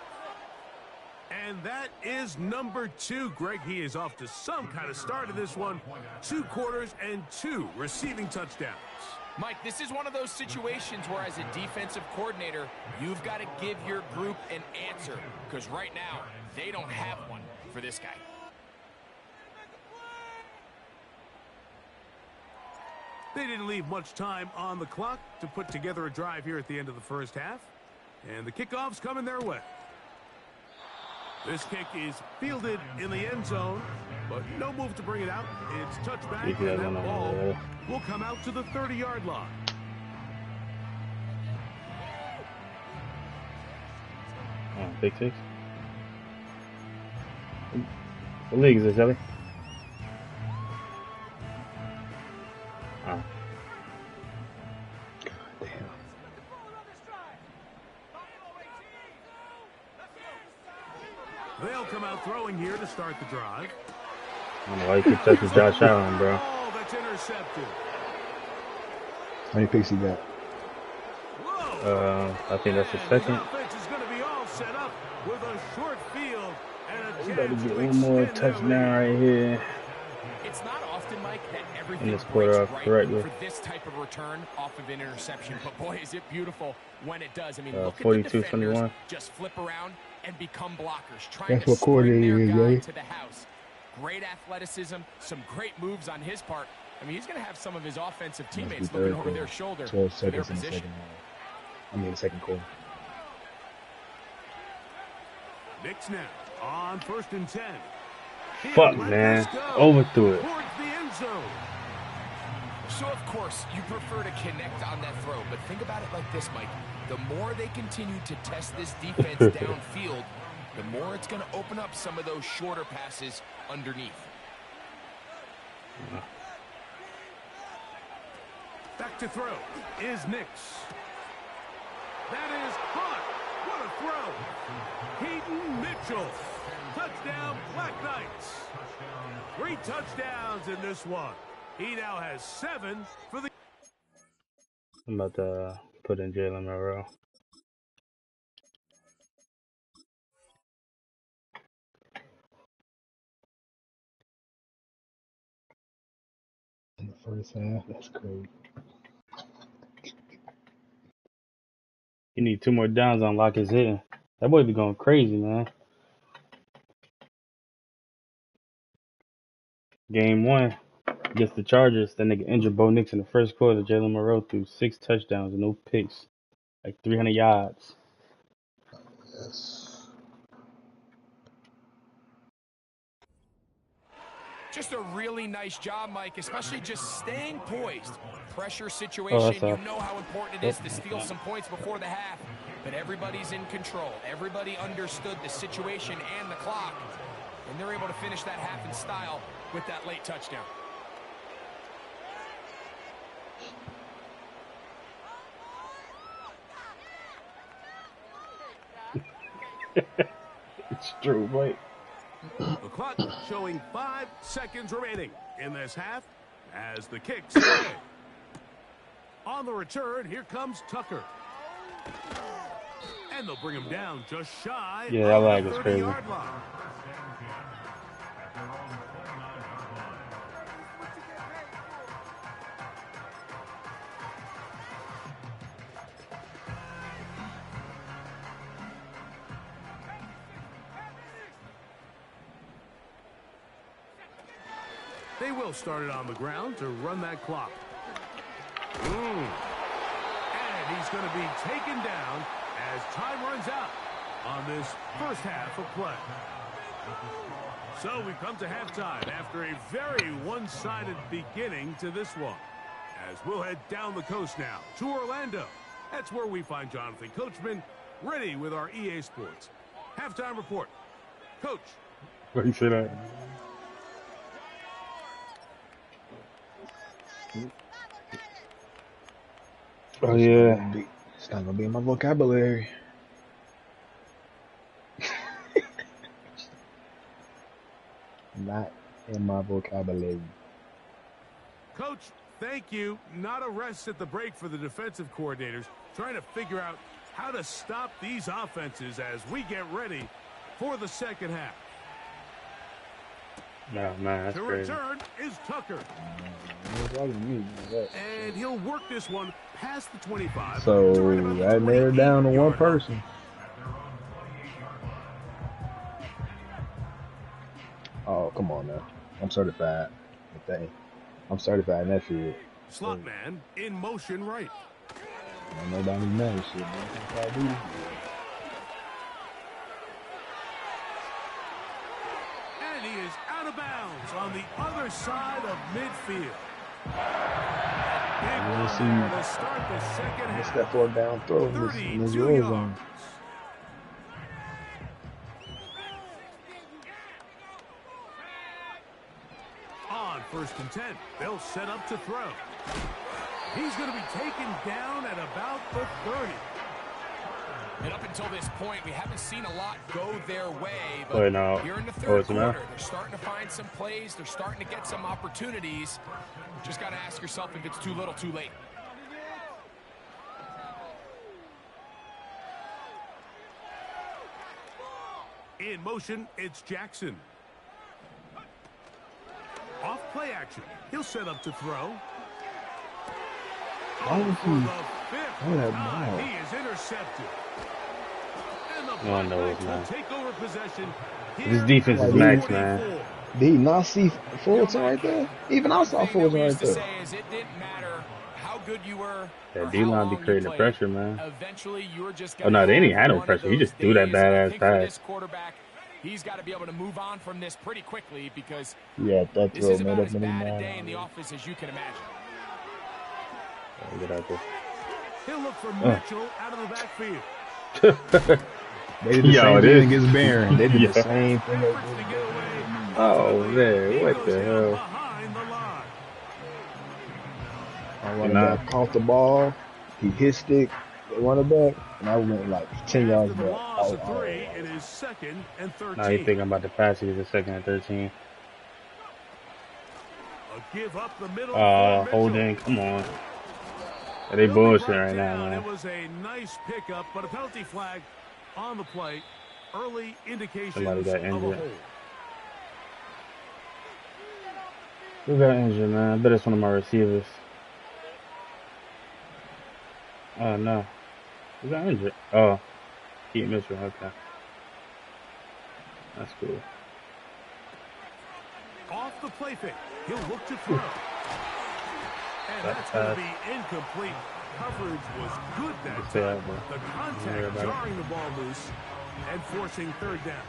C: And that is number 2. Greg, he is off to some kind of start in this one. 2 quarters and 2 receiving touchdowns.
D: Mike, this is one of those situations where as a defensive coordinator, you've got to give your group an answer. Because right now, they don't have one for this guy.
C: They didn't leave much time on the clock to put together a drive here at the end of the first half. And the kickoff's coming their way. This kick is fielded in the end zone, but no move to bring it out. It's touchback, and that ball will come out to the 30-yard line.
B: Oh, big 6. What league is this, Ellie? Oh.
C: They'll come out throwing here to start the drive.
B: I don't know why you keep touching Josh Allen, bro.
C: Oh, that's intercepted.
A: How many picks he got?
B: I think that's the 2nd.
C: Offense is going to be all set up with a short field and a
B: We got to
C: chance
B: get
C: to
B: one more
C: extend their
B: touchdown
C: lead.
B: right here.
D: It's not often, Mike, that everything
B: In this quarter
D: breaks
B: off
D: right
B: correctly.
D: for this type of return off of an interception. But boy, is it beautiful when it does. I mean, look at the
B: 42,
D: defenders
B: 21.
D: just flip around and become blockers, trying
A: That's
D: to
A: what
D: spring
A: coordinator
D: their
A: is,
D: guy
A: right?
D: to the house. Great athleticism, some great moves on his part. I mean, he's going to have some of his offensive teammates looking over their shoulder
A: 12
D: for their
A: seconds in the
D: position.
A: second quarter.
C: Nix now on 1st and 10.
B: Fuck, man. Overthrew it.
C: Towards the end zone.
D: So, of course, you prefer to connect on that throw, but think about it like this, Mike. The more they continue to test this defense downfield, the more it's going to open up some of those shorter passes underneath.
C: Back to throw is Nix. That is caught. What a throw. Keaton Mitchell. Touchdown, Black Knights. 3 touchdowns in this one. He now has 7 for the...
B: I'm about to put in Jalen Monroe.
A: In the first half, that's crazy.
B: You need 2 more downs on lock his hitting. That boy be going crazy, man. Game 1 against the Chargers, that nigga injured Bo Nix in the first quarter. Jalen Monroe threw 6 touchdowns and no picks. Like 300 yards.
A: Yes.
D: Just a really nice job, Mike, especially just staying poised. Pressure situation, you know how important it is to steal some points before the half, but everybody's in control. Everybody understood the situation and the clock, and they're able to finish that half in style with that late touchdown.
B: It's true, right?
C: The clock showing 5 seconds remaining in this half as the kicks away. On the return, here comes Tucker. And they'll bring him down just shy of the 30-yard line. They will start it on the ground to run that clock. And he's going to be taken down as time runs out on this first half of play. So we come to halftime after a very one-sided beginning to this one. As we'll head down the coast now to Orlando. That's where we find Jonathan Coachman ready with our EA Sports halftime report. Coach.
B: What do you say that? Oh yeah.
A: It's not gonna be in my vocabulary. Not in my vocabulary.
C: Coach, thank you. Not a rest at the break for the defensive coordinators, trying to figure out how to stop these offenses as we get ready for the second half.
B: No, man, that's
C: The
B: crazy.
C: return is Tucker. And he'll work this one past the 25.
A: So that narrowed down to one person. Oh, come on now. I'm certified. I'm certified in that field.
C: Slot man in motion right.
A: Nobody knows shit, man.
C: And he is out of bounds on the other side of midfield. Big run there to start the second half.
A: Missed that 4th down throw in this roll zone.
C: On 1st and 10, they'll set up to throw. He's going to be taken down at about the 30.
D: And up until this point, we haven't seen a lot go their way. But
B: Wait, no.
D: here in the 3rd
B: OSML?
D: quarter, they're starting to find some plays. They're starting to get some opportunities. Just got to ask yourself if it's too little, too late.
C: In motion, it's Jackson. Off play action. He'll set up to throw.
A: Why was
C: For the
A: he?
C: 5th time, he is intercepted. And the Blackknights will take over possession.
B: This defense is max, man.
A: Did he not see Fulton right there? Even I saw Fulton right there.
D: It didn't matter how good you were.
B: That D-line be creating the pressure, man.
D: Eventually, you were just
B: Oh, no, they didn't have no pressure. He just threw that badass pass.
D: Quarterback, he's got to be able to move on from this pretty quickly because
A: Yeah, that
D: this
A: throw
D: is
A: made
D: about
A: up
D: as
A: many
D: bad a
A: man.
D: day in the office as you can imagine.
B: Get out there.
C: He'll look for Mitchell out of the backfield.
A: They did the same thing against Barron. They did
B: Yeah.
A: the same thing.
C: Efforts to get away.
B: Oh, man,
C: He
B: what
C: goes
B: the
C: down
B: hell?
C: behind the line.
A: Our running back caught the ball. He hit stick, the running back, and I went like 10 yards
C: After the
A: back.
C: loss of 3, it is 2nd and 13.
B: Now you think I'm about to pass it at 2nd and 13.
C: A give up the middle for Mitchell.
B: Holding, come on. They
C: They'll be
B: bullshit
C: brought
B: right now,
C: down.
B: man.
C: It was a nice pickup, but a penalty flag on the play. Early indications
B: Somebody got
C: of a
B: injured.
C: hold.
B: Who got injured, man? I bet it's one of my receivers. Oh, no. Who got injured? Oh, Keith Mitchell, okay. That's cool.
C: Off the play fake. He'll look to throw. And that's going to be incomplete. Coverage was good that time. The contact jarring the ball loose and forcing 3rd down.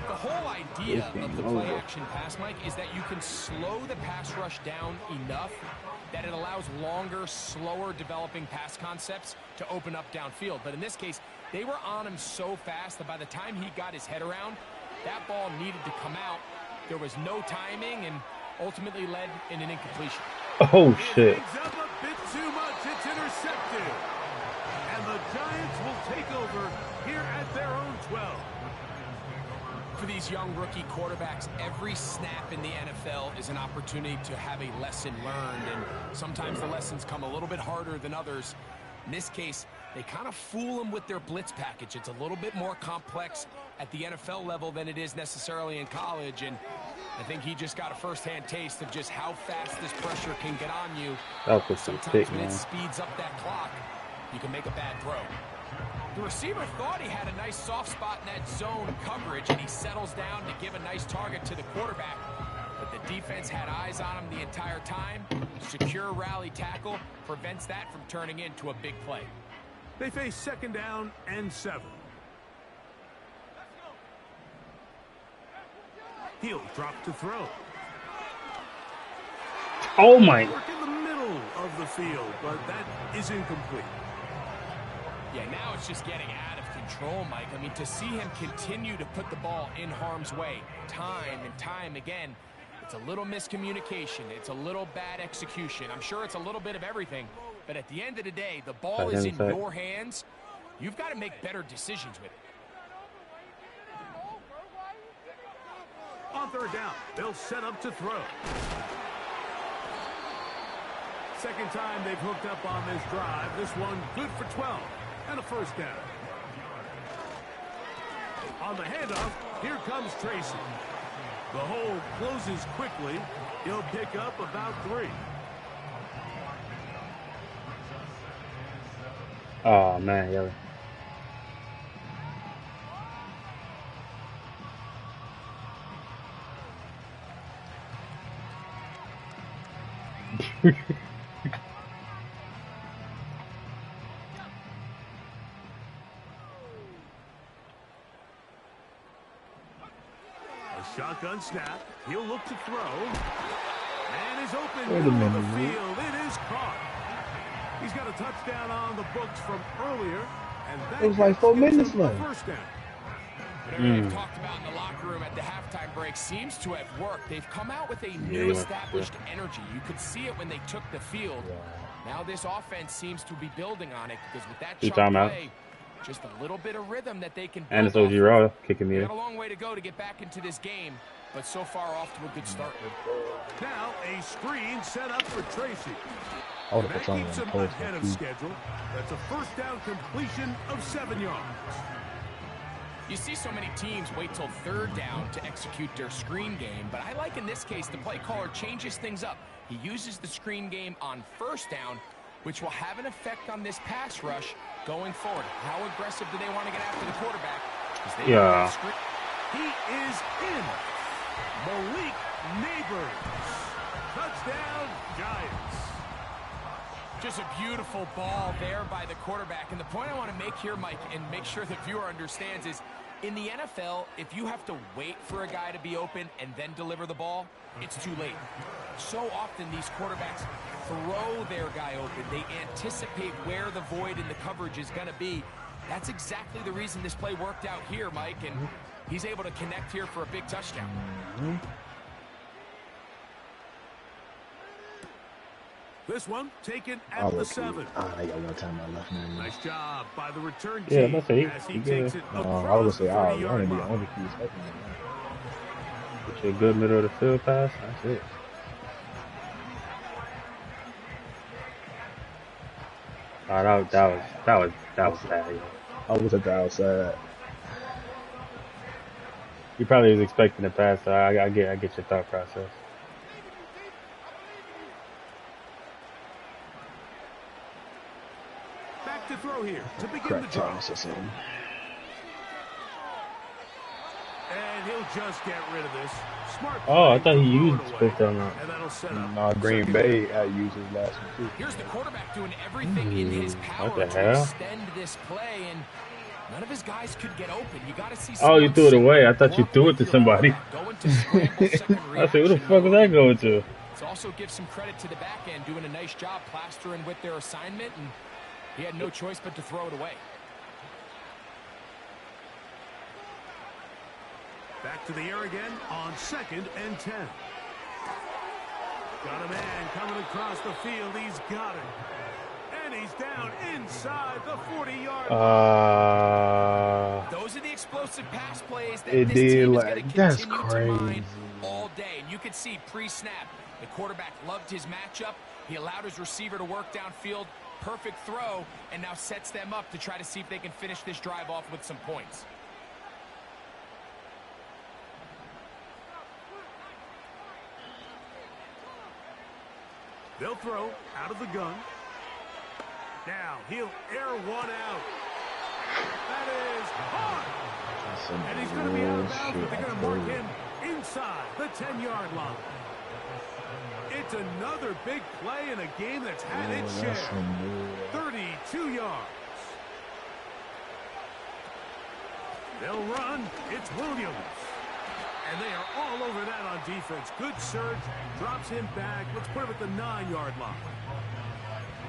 D: The whole idea of the play-action pass, Mike, is that you can slow the pass rush down enough that it allows longer, slower developing pass concepts to open up downfield. But in this case, they were on him so fast that by the time he got his head around, that ball needed to come out. There was no timing and ultimately led in an incompletion.
B: Oh, shit.
C: It up a bit too much. It's intercepted. And the Giants will take over here at their own 12.
D: For these young rookie quarterbacks, every snap in the NFL is an opportunity to have a lesson learned, and sometimes the lessons come a little bit harder than others. In this case, they kind of fool them with their blitz package. It's a little bit more complex at the NFL level than it is necessarily in college, and I think he just got a first-hand taste of just how fast this pressure can get on you. Sometimes when it speeds up that clock, you can make a bad throw. The receiver thought he had a nice soft spot in that zone coverage, and he settles down to give a nice target to the quarterback. But the defense had eyes on him the entire time. Secure rally tackle prevents that from turning into a big play.
C: They face 2nd down and 7. He'll drop to throw.
B: Oh, my.
C: Work in the middle of the field, but that is incomplete.
D: Yeah, now it's just getting out of control, Mike. I mean, to see him continue to put the ball in harm's way time and time again, It's a little miscommunication. It's a little bad execution. I'm sure it's a little bit of everything. But at the end of the day, the ball is in your hands. You've got to make better decisions with it.
C: On third down, they'll set up to throw. Second time they've hooked up on this drive. This one good for 12 and a first down. On the handoff, here comes Tracy. The hole closes quickly. He'll pick up about 3.
B: Oh, man, yo.
C: Shotgun snap. He'll look to throw. Man is open
A: Wait a
C: on the
A: minute.
C: field. It is caught. He's got a touchdown on the books from earlier. And that
A: It was like 4 minutes left.
C: First down.
D: Whatever they've talked about in the locker room at the halftime break seems to have worked. They've come out with a new established energy. You could see it when they took the field. Now this offense seems to be building on it because with that chunk play, just a little bit of rhythm that they can build.
B: And it's OG Raw kicking me.
D: Got a long way to go to get back into this game, but so far off to a good start.
C: Now a screen set up for Tracy.
A: That
C: keeps him ahead of schedule. That's a first down completion of 7 yards.
D: You see so many teams wait till third down to execute their screen game, but I like in this case the play caller changes things up. He uses the screen game on first down, which will have an effect on this pass rush going forward. How aggressive do they want to get after the quarterback?
B: Yeah.
C: He is in. Malik Neighbors. Touchdown, Giants.
D: Just a beautiful ball there by the quarterback. And the point I want to make here, Mike, and make sure the viewer understands is, in the NFL, if you have to wait for a guy to be open and then deliver the ball, it's too late. So often these quarterbacks throw their guy open. They anticipate where the void in the coverage is going to be. That's exactly the reason this play worked out here, Mike, and he's able to connect here for a big touchdown.
C: This one taken at the 7.
A: I got one time left.
C: Nice job by the return
B: Yeah,
C: team
B: that's it.
C: as he takes it
A: I
C: across
A: was
C: the
A: gonna say,
C: 30-yard
A: I
C: line.
A: only key expecting
B: Get you a good middle of the field pass. That's it. Oh, that was bad. Yo.
A: I was at the outside.
B: You probably was expecting a pass, so I get your thought process.
C: Back to throw here to begin
A: Crack
C: the drive.
A: Thomas or something.
C: And he'll just get rid of this. Smart
B: Oh, I
C: play
B: thought he
C: to throw
B: used
C: it away.
B: fifth down.
C: And that'll set up.
A: No, Green
C: second
A: Bay
C: down.
A: had used his last one too.
D: Here's the quarterback doing everything in his power
B: What the
D: to
B: hell?
D: extend this play, and none of his guys could get open. You got to see.
B: Oh, you threw it away. I thought you threw it to somebody.
D: Going to scramble second
B: I said, who the
D: reaction
B: fuck is that going to?
D: Let's also give some credit to the back end, doing a nice job plastering with their assignment, and he had no choice but to throw it away.
C: Back to the air again on 2nd and 10. Got a man coming across the field. He's got it. And he's down inside the 40-yard line.
D: Those are the explosive pass plays that
A: It
D: this
A: did,
D: team is
A: like,
D: going to
A: that's
D: continue to mine
A: crazy.
D: all day. And you could see pre-snap, the quarterback loved his matchup. He allowed his receiver to work downfield. Perfect throw, and now sets them up to try to see if they can finish this drive off with some points.
C: They'll throw out of the gun. Now he'll air one out. That is hard. And he's going to be out of bounds, but they're going to mark him inside the 10-yard line. It's another big play in a game that's had its share. 32 yards. They'll run. It's Williams. And they are all over that on defense. Good surge. Drops him back. Let's put him at the 9-yard line.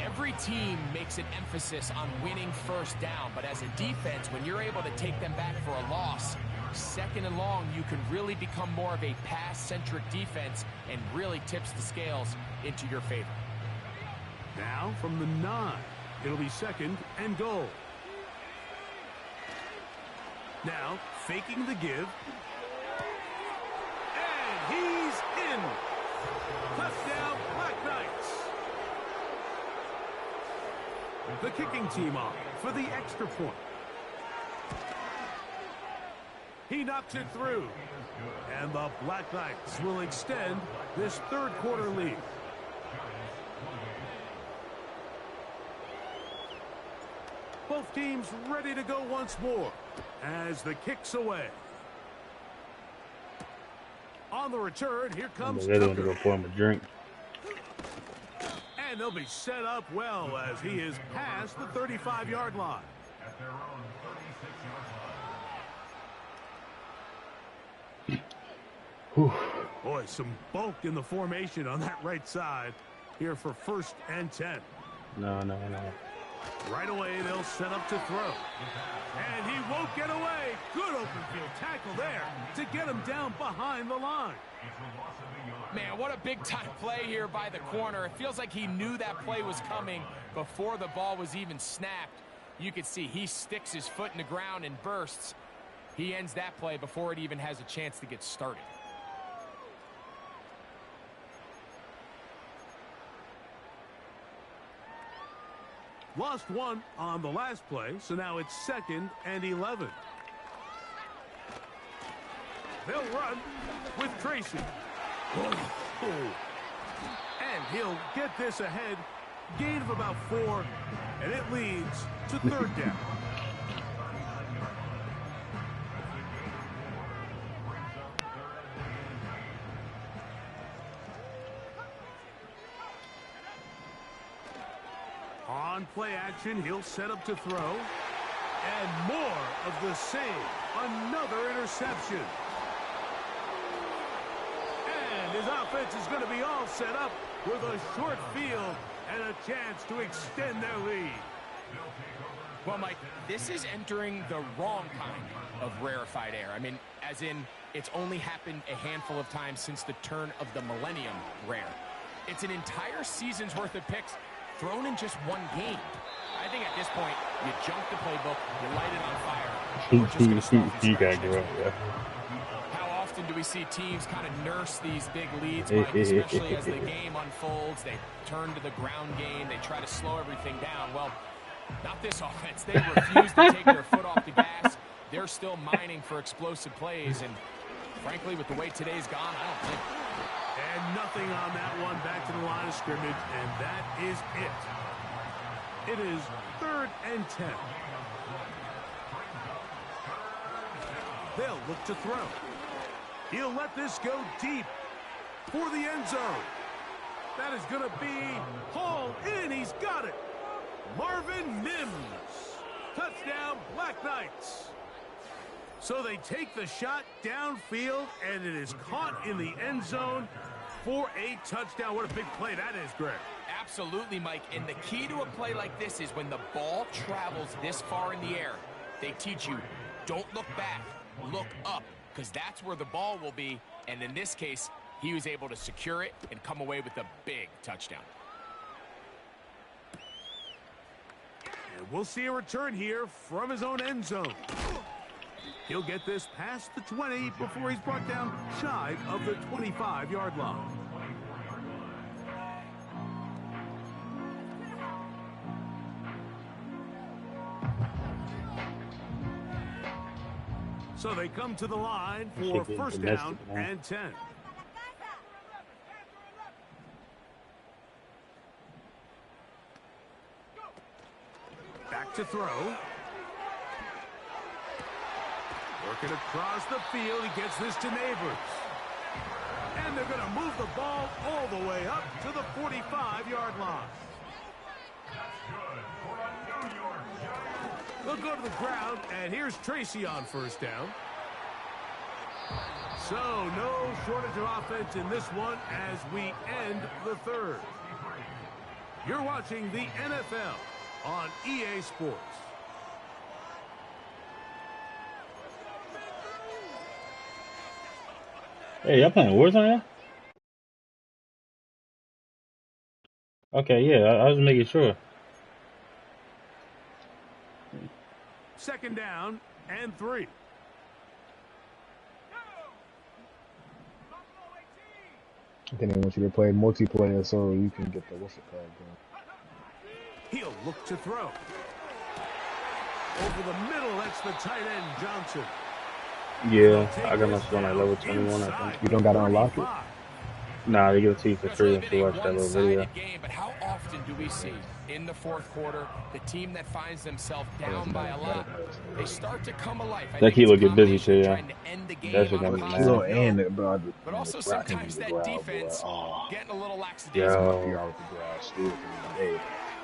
D: Every team makes an emphasis on winning first down, but as a defense, when you're able to take them back for a loss, second and long, you can really become more of a pass-centric defense and really tips the scales into your favor.
C: Now from the 9, it'll be second and goal. Now faking the give. And he's in. Touchdown, Black Knights. The kicking team on for the extra point. He knocks it through. And the Black Knights will extend this third quarter lead. Both teams ready to go once more as the kick's away. On the return, here comes
B: They want to go pour him a drink.
C: And they'll be set up well as he is past the 35-yard line. Boy, some bulk in the formation on that right side here for 1st and 10.
B: No.
C: Right away, they'll set up to throw. And he won't get away. Good open field tackle there to get him down behind the line.
D: Man, what a big-time play here by the corner. It feels like he knew that play was coming before the ball was even snapped. You can see he sticks his foot in the ground and bursts. He ends that play before it even has a chance to get started.
C: Lost one on the last play, so now it's 2nd and 11. They'll run with Tracy. And he'll get this ahead. Gain of about 4, and it leads to 3rd down. On play action, he'll set up to throw. And more of the same. Another interception. And his offense is going to be all set up with a short field and a chance to extend their lead.
D: Well, Mike, this is entering the wrong kind of rarefied air. I mean, as in, it's only happened a handful of times since the turn of the millennium rare. It's an entire season's worth of picks thrown in just one game. I think at this point, you jump the playbook, you light it on fire. We're just going to start from scratch. How often do we see teams kind of nurse these big leads, Mike, especially as the game unfolds? They turn to the ground game. They try to slow everything down. Well, not this offense. They refuse to take their foot off the gas. They're still mining for explosive plays. And frankly, with the way today's gone, I don't think.
C: And nothing on that one, back to the line of scrimmage, and that is it. It is 3rd and 10. They'll look to throw. He'll let this go deep for the end zone. That is going to be hauled in. He's got it. Marvin Mims. Touchdown, Black Knights. So they take the shot downfield, and it is caught in the end zone for a touchdown. What a big play that is, Greg.
D: Absolutely, Mike. And the key to a play like this is when the ball travels this far in the air, they teach you, don't look back, look up, because that's where the ball will be. And in this case, he was able to secure it and come away with a big touchdown.
C: And we'll see a return here from his own end zone. He'll get this past the 20 before he's brought down shy of the 25-yard line. So they come to the line for 1st down and 10. Back to throw. Working across the field, he gets this to Neighbors. And they're going to move the ball all the way up to the 45-yard line. They'll go to the ground, and here's Tracy on 1st down. So no shortage of offense in this one as we end the 3rd. You're watching the NFL on EA Sports.
B: Hey, y'all playing Warzone? Yeah? Okay, yeah, I was making sure.
C: Second down and 3.
A: I think they want you to play multiplayer so you can get the what's it called going.
C: He'll look to throw. Over the middle, that's the tight end, Johnson.
B: Yeah, I got my shit on like level 21, I think.
A: You don't gotta unlock it?
B: Nah, they give it to you for free if you watch that little video.
D: Game, but how often do we see in the fourth quarter the team that finds themselves down by a lot, they start to come alive?
B: That key will get busy too, yeah.
D: Trying to end the game
B: That shit
D: on
B: gonna
D: a
B: be
D: positive
B: mad.
D: note, but also sometimes that defense getting a little lackadaisical.
B: Yo.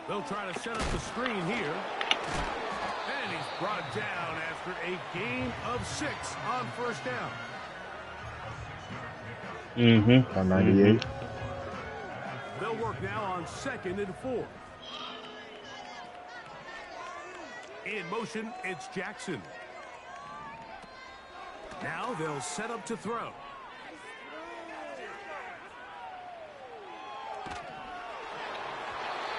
C: They'll try to set up the screen here. And he's brought down after a gain of 6 on first down.
A: On 98.
C: They'll work now on 2nd and 4. In motion, it's Jackson. Now they'll set up to throw.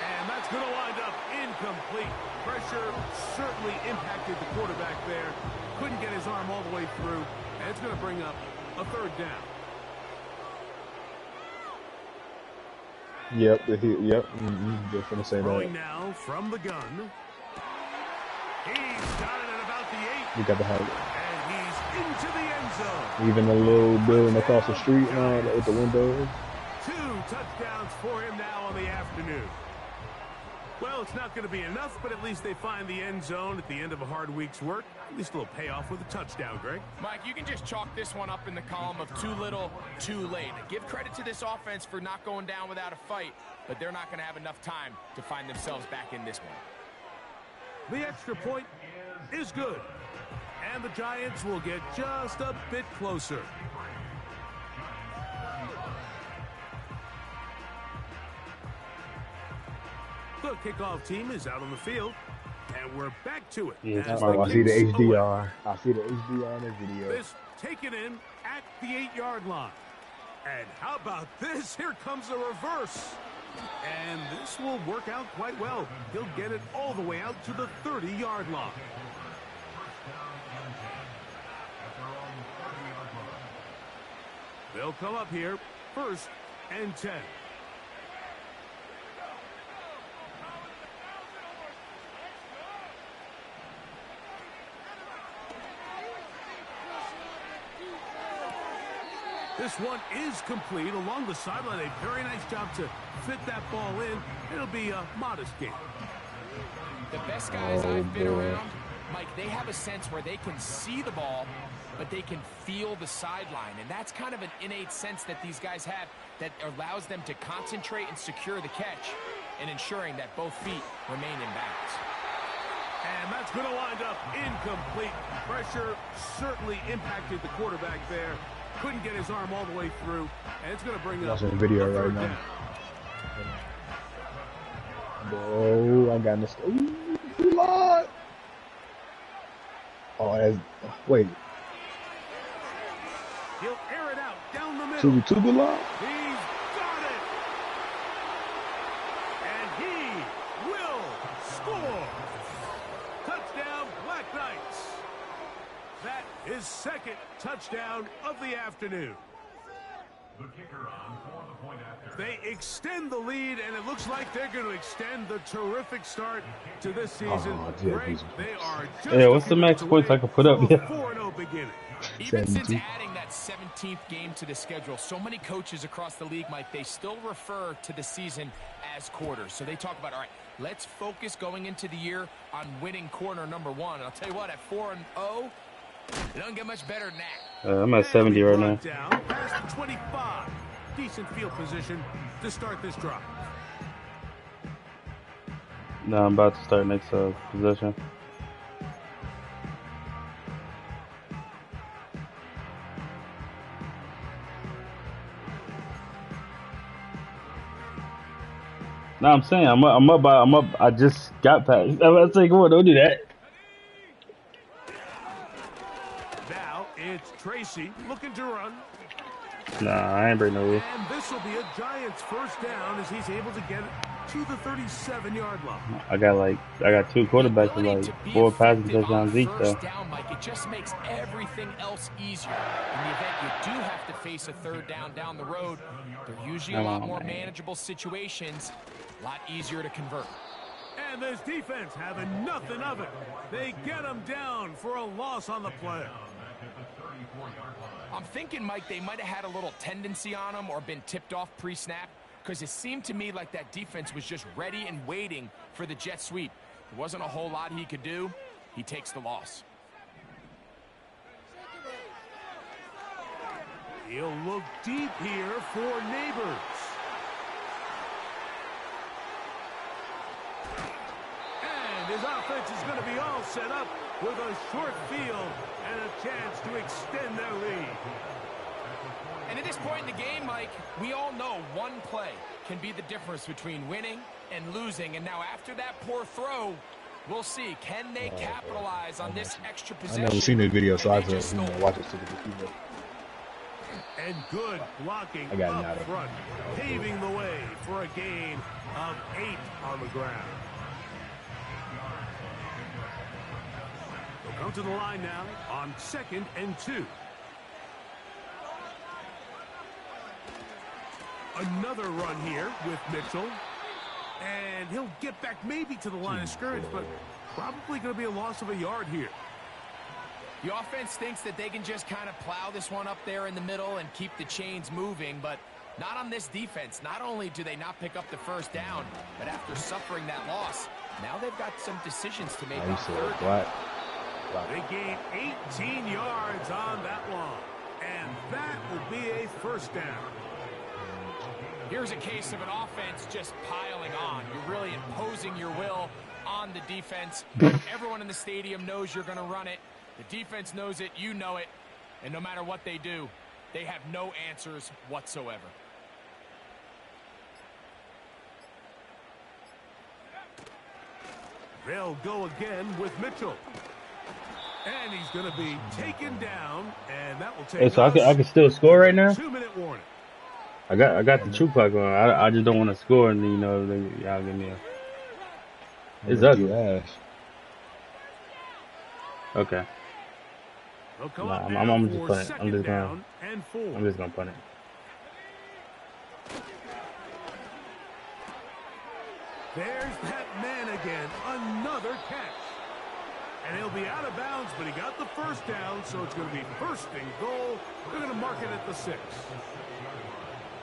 C: And that's going to wind up incomplete. Pressure certainly impacted the quarterback there. Couldn't get his arm all the way through. And it's going to bring up a 3rd down.
A: Yep. Just gonna say
C: Throwing
A: that.
C: now from the gun. He's got it at about the 8.
A: You got the help.
C: And he's into the end zone.
A: Even a little building across the street now with the windows.
C: 2 touchdowns for him now on the afternoon. Well, it's not going to be enough, but at least they find the end zone at the end of a hard week's work. At least a little payoff with a touchdown, Greg.
D: Mike, you can just chalk this one up in the column of too little, too late. Give credit to this offense for not going down without a fight, but they're not going to have enough time to find themselves back in this one.
C: The extra point is good, and the Giants will get just a bit closer. The kickoff team is out on the field, and we're back to it.
B: Yeah,
A: I see the HDR. I see the HDR in this video.
C: This taken in at the 8-yard line. And how about this? Here comes a reverse. And this will work out quite well. He'll get it all the way out to the 30-yard line. They'll come up here, 1st and 10. This one is complete along the sideline. A very nice job to fit that ball in. It'll be a modest gain.
D: The best guys I've been around, Mike, they have a sense where they can see the ball, but they can feel the sideline. And that's kind of an innate sense that these guys have that allows them to concentrate and secure the catch and ensuring that both feet remain in bounds.
C: And that's going to wind up incomplete. Pressure certainly impacted the quarterback there. Couldn't get his arm all the way through, and it's going to bring up
A: a video right now. Oh, I got this. Ooh, Lord. Oh, that's, wait.
C: He'll air it out down the middle.
A: Tubu Lord?
C: He's got it. And he will score. Touchdown, Black Knights. That is 2nd touchdown of the afternoon. The kicker on for the point after. They extend the lead, and it looks like they're going to extend the terrific start to this season. Greg, they are just
B: what's the max points I can put up?
C: Yeah. 4-0 beginning.
D: Even since adding that 17th game to the schedule, so many coaches across the league, Mike, they still refer to the season as quarters. So they talk about, all right, let's focus going into the year on winning quarter number 1. And I'll tell you what, at 4-0, it don't get much better than that.
B: I'm at 70 right now.
C: Down past 25. Decent field position to start this drive.
B: No, I'm about to start next possession. No, I'm saying I'm up. I just got past. I'm about to say, come on, don't do that.
C: Now it's Tracy looking to run.
B: Nah, I ain't break no rule.
C: And this will be a Giants first down as he's able to get it to the 37-yard line.
B: I got two quarterbacks with like 4 passing touchdowns each though.
D: Down, Mike, it just makes everything else easier. In the event you do have to face a third down the road, they're usually a lot more manageable situations, a lot easier to convert.
C: And this defense having nothing of it. They get him down for a loss on the play.
D: I'm thinking, Mike, they might have had a little tendency on him or been tipped off pre-snap, because it seemed to me like that defense was just ready and waiting for the jet sweep. There wasn't a whole lot he could do. He takes the loss.
C: He'll look deep here for Neighbors. And his offense is going to be all set up with a short field and a chance to extend their lead.
D: And at this point in the game, Mike, we all know one play can be the difference between winning and losing. And now after that poor throw, we'll see, can they capitalize on this extra possession?
A: I've never seen this video, so I have to watch it to the computer.
C: And good blocking
A: I got
C: up
A: nothing.
C: front, paving the way for a gain of 8 on the ground. They'll come to the line now on 2nd and 2. Another run here with Mitchell. And he'll get back maybe to the line of scrimmage, but probably going to be a loss of a yard here.
D: The offense thinks that they can just kind of plow this one up there in the middle and keep the chains moving, but not on this defense. Not only do they not pick up the first down, but after suffering that loss, now they've got some decisions to make on third down.
C: They gain 18 yards on that one, and that will be a first down.
D: Here's a case of an offense just piling on. You're really imposing your will on the defense. Everyone in the stadium knows you're going to run it. The defense knows it, you know it, and no matter what they do, they have no answers whatsoever.
C: They'll go again with Mitchell. And he's going to be taken down, and that will take
B: Hey, so I can still score right now?
C: 2-minute warning.
B: I got the true clock on. I just don't want to score, and you know, y'all give me a. It's ugly. Okay. Nah, I'm just putting it. I'm just gonna put it.
C: There's that man again. Another catch. And he'll be out of bounds, but he got the first down, so it's going to be first and goal. They're going to mark it at the 6.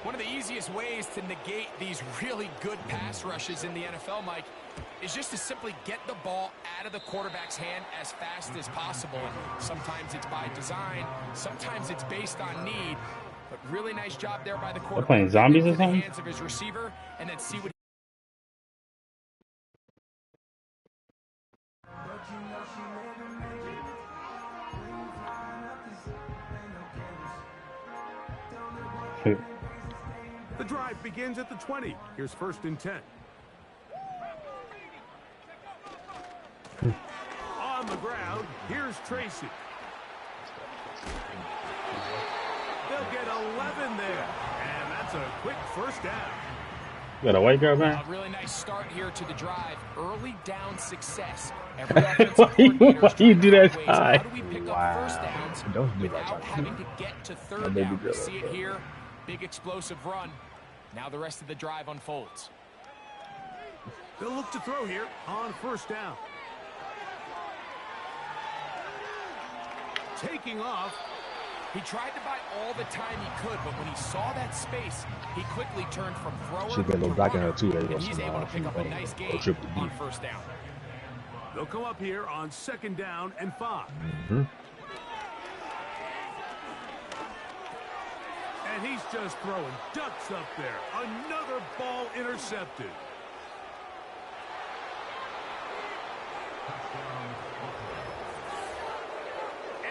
D: One of the easiest ways to negate these really good pass rushes in the NFL, Mike, is just to simply get the ball out of the quarterback's hand as fast as possible. And sometimes it's by design, sometimes it's based on need. But really nice job there by the quarterback.
B: They're playing zombies or something?
D: Hands of his receiver, and then see what.
C: The drive begins at the 20. Here's 1st and 10. On the ground, here's Tracy. They'll get 11 there, and that's a quick first down.
B: You got a white girl, man?
D: A really nice start here to the drive. Early down success. Every offensive
B: Why you do that high?
D: How do we pick up first downs without having to get to third down? We see it here. Big explosive run. Now the rest of the drive unfolds.
C: They'll look to throw here on first down. Taking off.
D: He tried to buy all the time he could, but when he saw that space, he quickly turned from thrower
A: Should be a little black in her too.
D: and he's able to pick up a nice gain on first down.
C: They'll come up here on 2nd down and 5. And he's just throwing ducks up there. Another ball intercepted.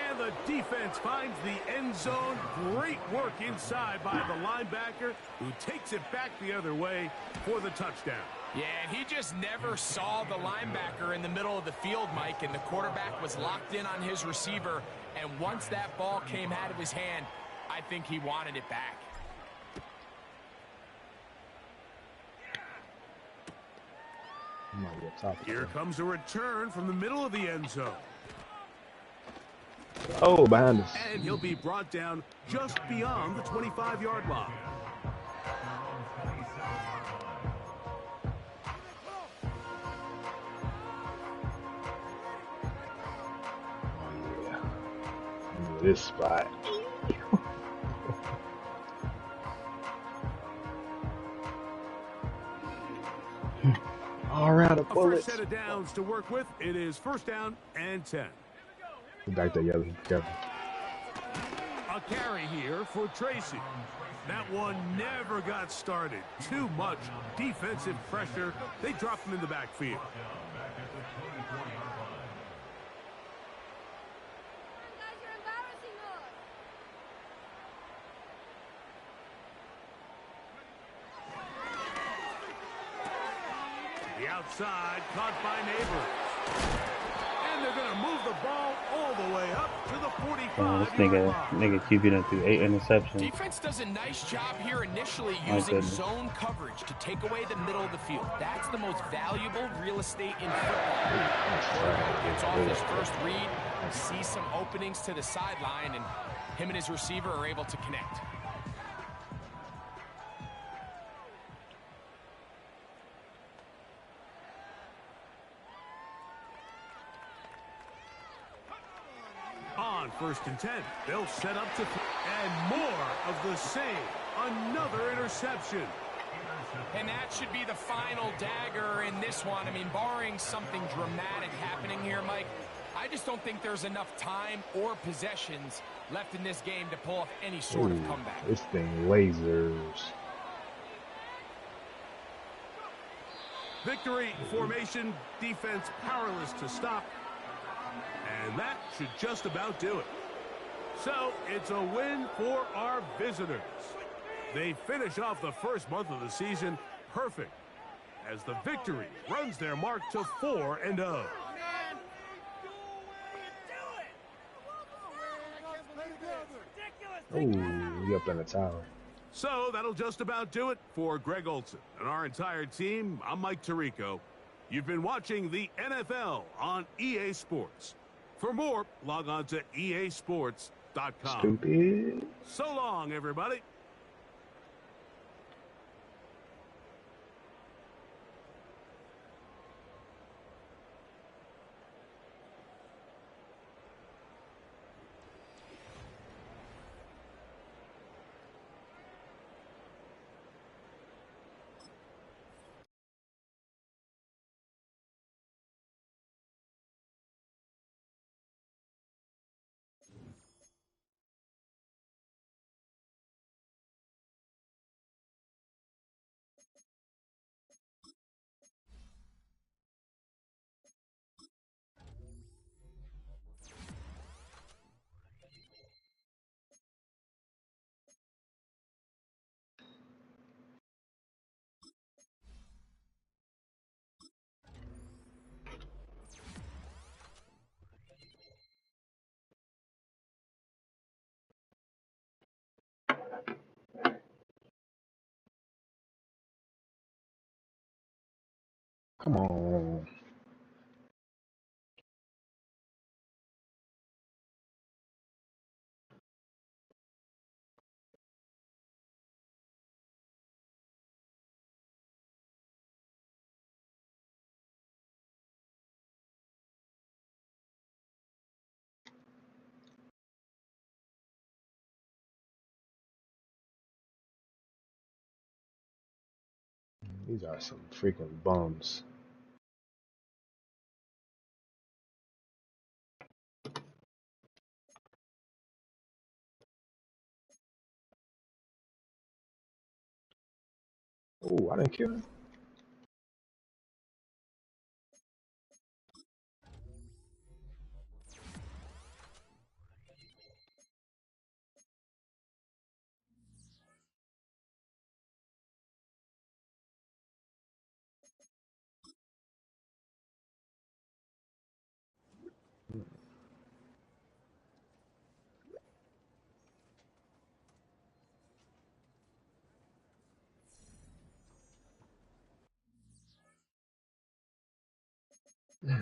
C: And the defense finds the end zone. Great work inside by the linebacker, who takes it back the other way for the touchdown.
D: Yeah, and he just never saw the linebacker in the middle of the field, Mike, and the quarterback was locked in on his receiver. And once that ball came out of his hand, I think he wanted it back.
C: Here comes a return from the middle of the end zone.
A: Oh, behind us.
C: And he'll be brought down just beyond the 25-yard line.
A: Oh, yeah. This spot. All right, a
C: first set of downs to work with. It is first down and 10.
A: Back there, yellow.
C: A carry here for Tracy. That one never got started. Too much defensive pressure. They dropped him in the backfield. The outside caught by Neighbors. And they're going to move the ball all the way up to the 45-yard line.
B: Nigga QB done threw 8 interceptions.
D: Defense does a nice job here initially using zone coverage to take away the middle of the field. That's the most valuable real estate in football. Quarterback gets off his first read, sees some openings to the sideline, and him and his receiver are able to connect.
C: On first and 10, they'll set up to and more of the same. Another interception.
D: And that should be the final dagger in this one. I mean, barring something dramatic happening here, Mike, I just don't think there's enough time or possessions left in this game to pull off any sort of comeback.
A: This thing lasers.
C: Victory formation, defense powerless to stop. And that should just about do it. So it's a win for our visitors. They finish off the first month of the season perfect as the victory runs their mark to 4-0.
A: Oh, we up in the tower.
C: So that'll just about do it for Greg Olson and our entire team. I'm Mike Tirico. You've been watching the NFL on EA Sports. For more, log on to easports.com.
A: Stupid.
C: So long, everybody.
A: Come on. These are some freaking bums. Oh, I didn't kill him. He's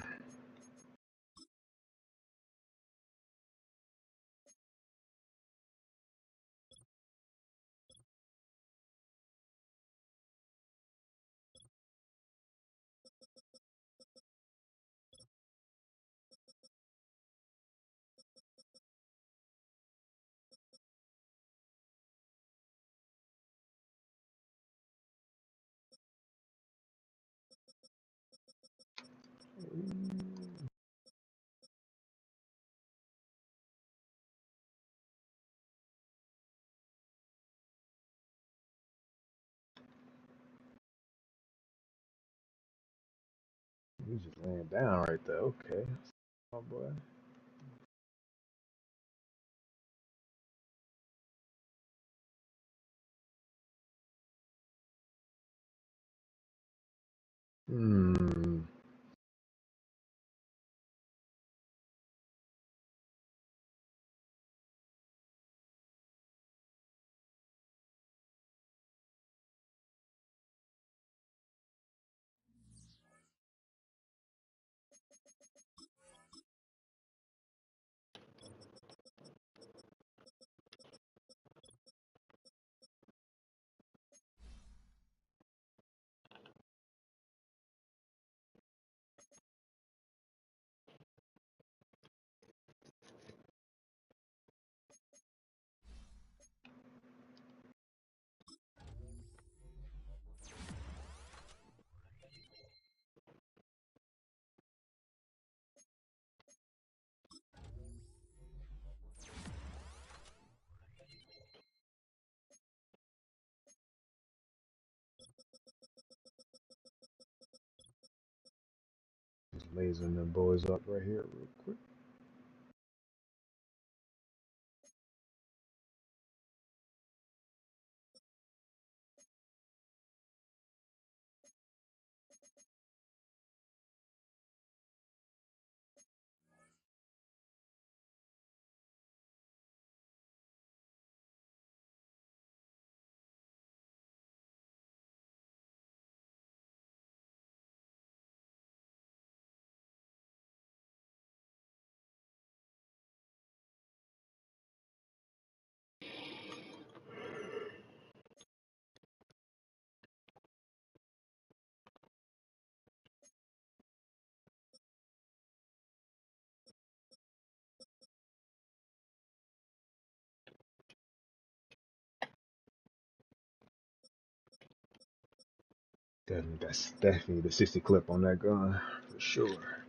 A: just laying down right there. Okay, my boy. Hmm. Just lasering them boys up right here real quick. Definitely, that's definitely the 60 clip on that gun for sure.